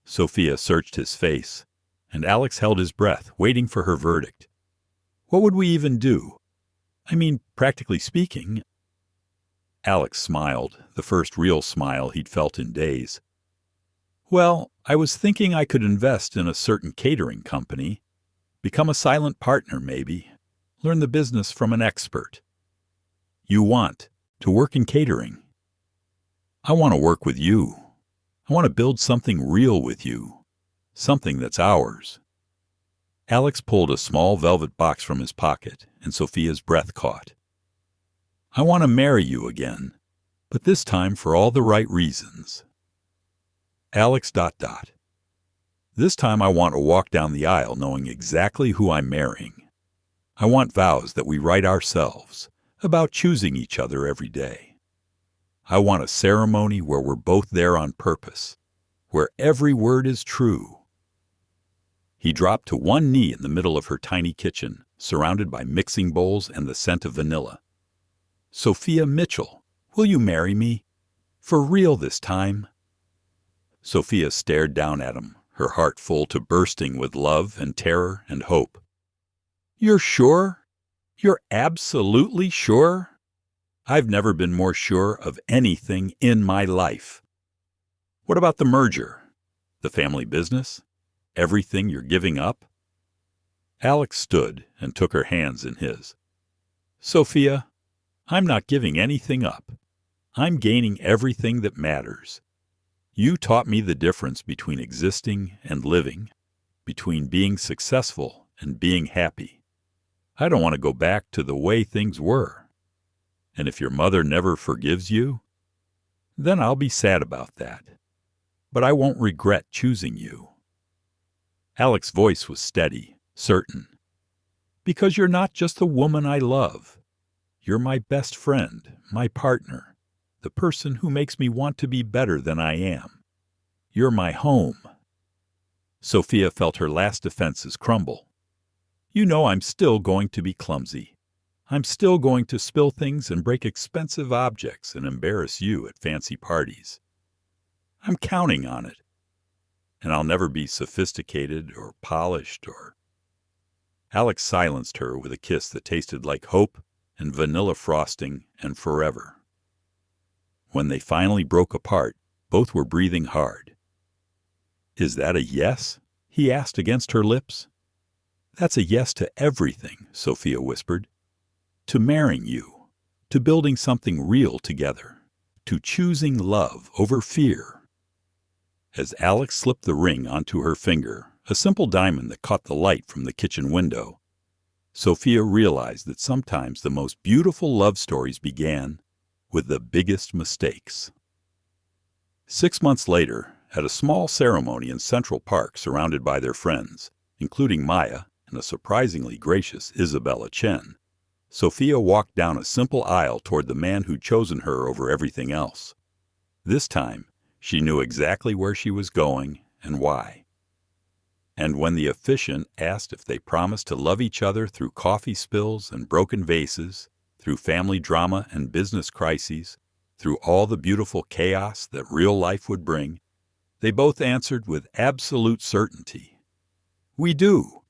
Sophia searched his face, and Alex held his breath, waiting for her verdict. "What would we even do? I mean, practically speaking." Alex smiled, the first real smile he'd felt in days. "Well, I was thinking I could invest in a certain catering company, Become a silent partner, maybe. Learn the business from an expert. You want to work in catering. I want to work with you. I want to build something real with you. Something that's ours. Alex pulled a small velvet box from his pocket, and Sophia's breath caught. I want to marry you again, but this time for all the right reasons. Alex ... This time I want to walk down the aisle knowing exactly who I'm marrying. I want vows that we write ourselves, about choosing each other every day. I want a ceremony where we're both there on purpose, where every word is true. He dropped to one knee in the middle of her tiny kitchen, surrounded by mixing bowls and the scent of vanilla. Sophia Mitchell, will you marry me? For real this time? Sophia stared down at him, her heart full to bursting with love and terror and hope. You're sure? You're absolutely sure? I've never been more sure of anything in my life. What about the merger? The family business? Everything you're giving up? Alex stood and took her hands in his. Sophia, I'm not giving anything up. I'm gaining everything that matters. You taught me the difference between existing and living, between being successful and being happy. I don't want to go back to the way things were. And if your mother never forgives you, then I'll be sad about that. But I won't regret choosing you. Alex's voice was steady, certain. Because you're not just the woman I love. You're my best friend, my partner, the person who makes me want to be better than I am. You're my home. Sophia felt her last defenses crumble. You know I'm still going to be clumsy. I'm still going to spill things and break expensive objects and embarrass you at fancy parties. I'm counting on it. And I'll never be sophisticated or polished or... Alex silenced her with a kiss that tasted like hope and vanilla frosting and forever. When they finally broke apart, both were breathing hard. Is that a yes? He asked against her lips. That's a yes to everything, Sophia whispered. To marrying you, to building something real together, to choosing love over fear. As Alex slipped the ring onto her finger, a simple diamond that caught the light from the kitchen window, Sophia realized that sometimes the most beautiful love stories began with the biggest mistakes. 6 months later, at a small ceremony in Central Park surrounded by their friends, including Maya and a surprisingly gracious Isabella Chen, Sophia walked down a simple aisle toward the man who'd chosen her over everything else. This time, she knew exactly where she was going and why. And when the officiant asked if they promised to love each other through coffee spills and broken vases, through family drama and business crises, through all the beautiful chaos that real life would bring, they both answered with absolute certainty. We do.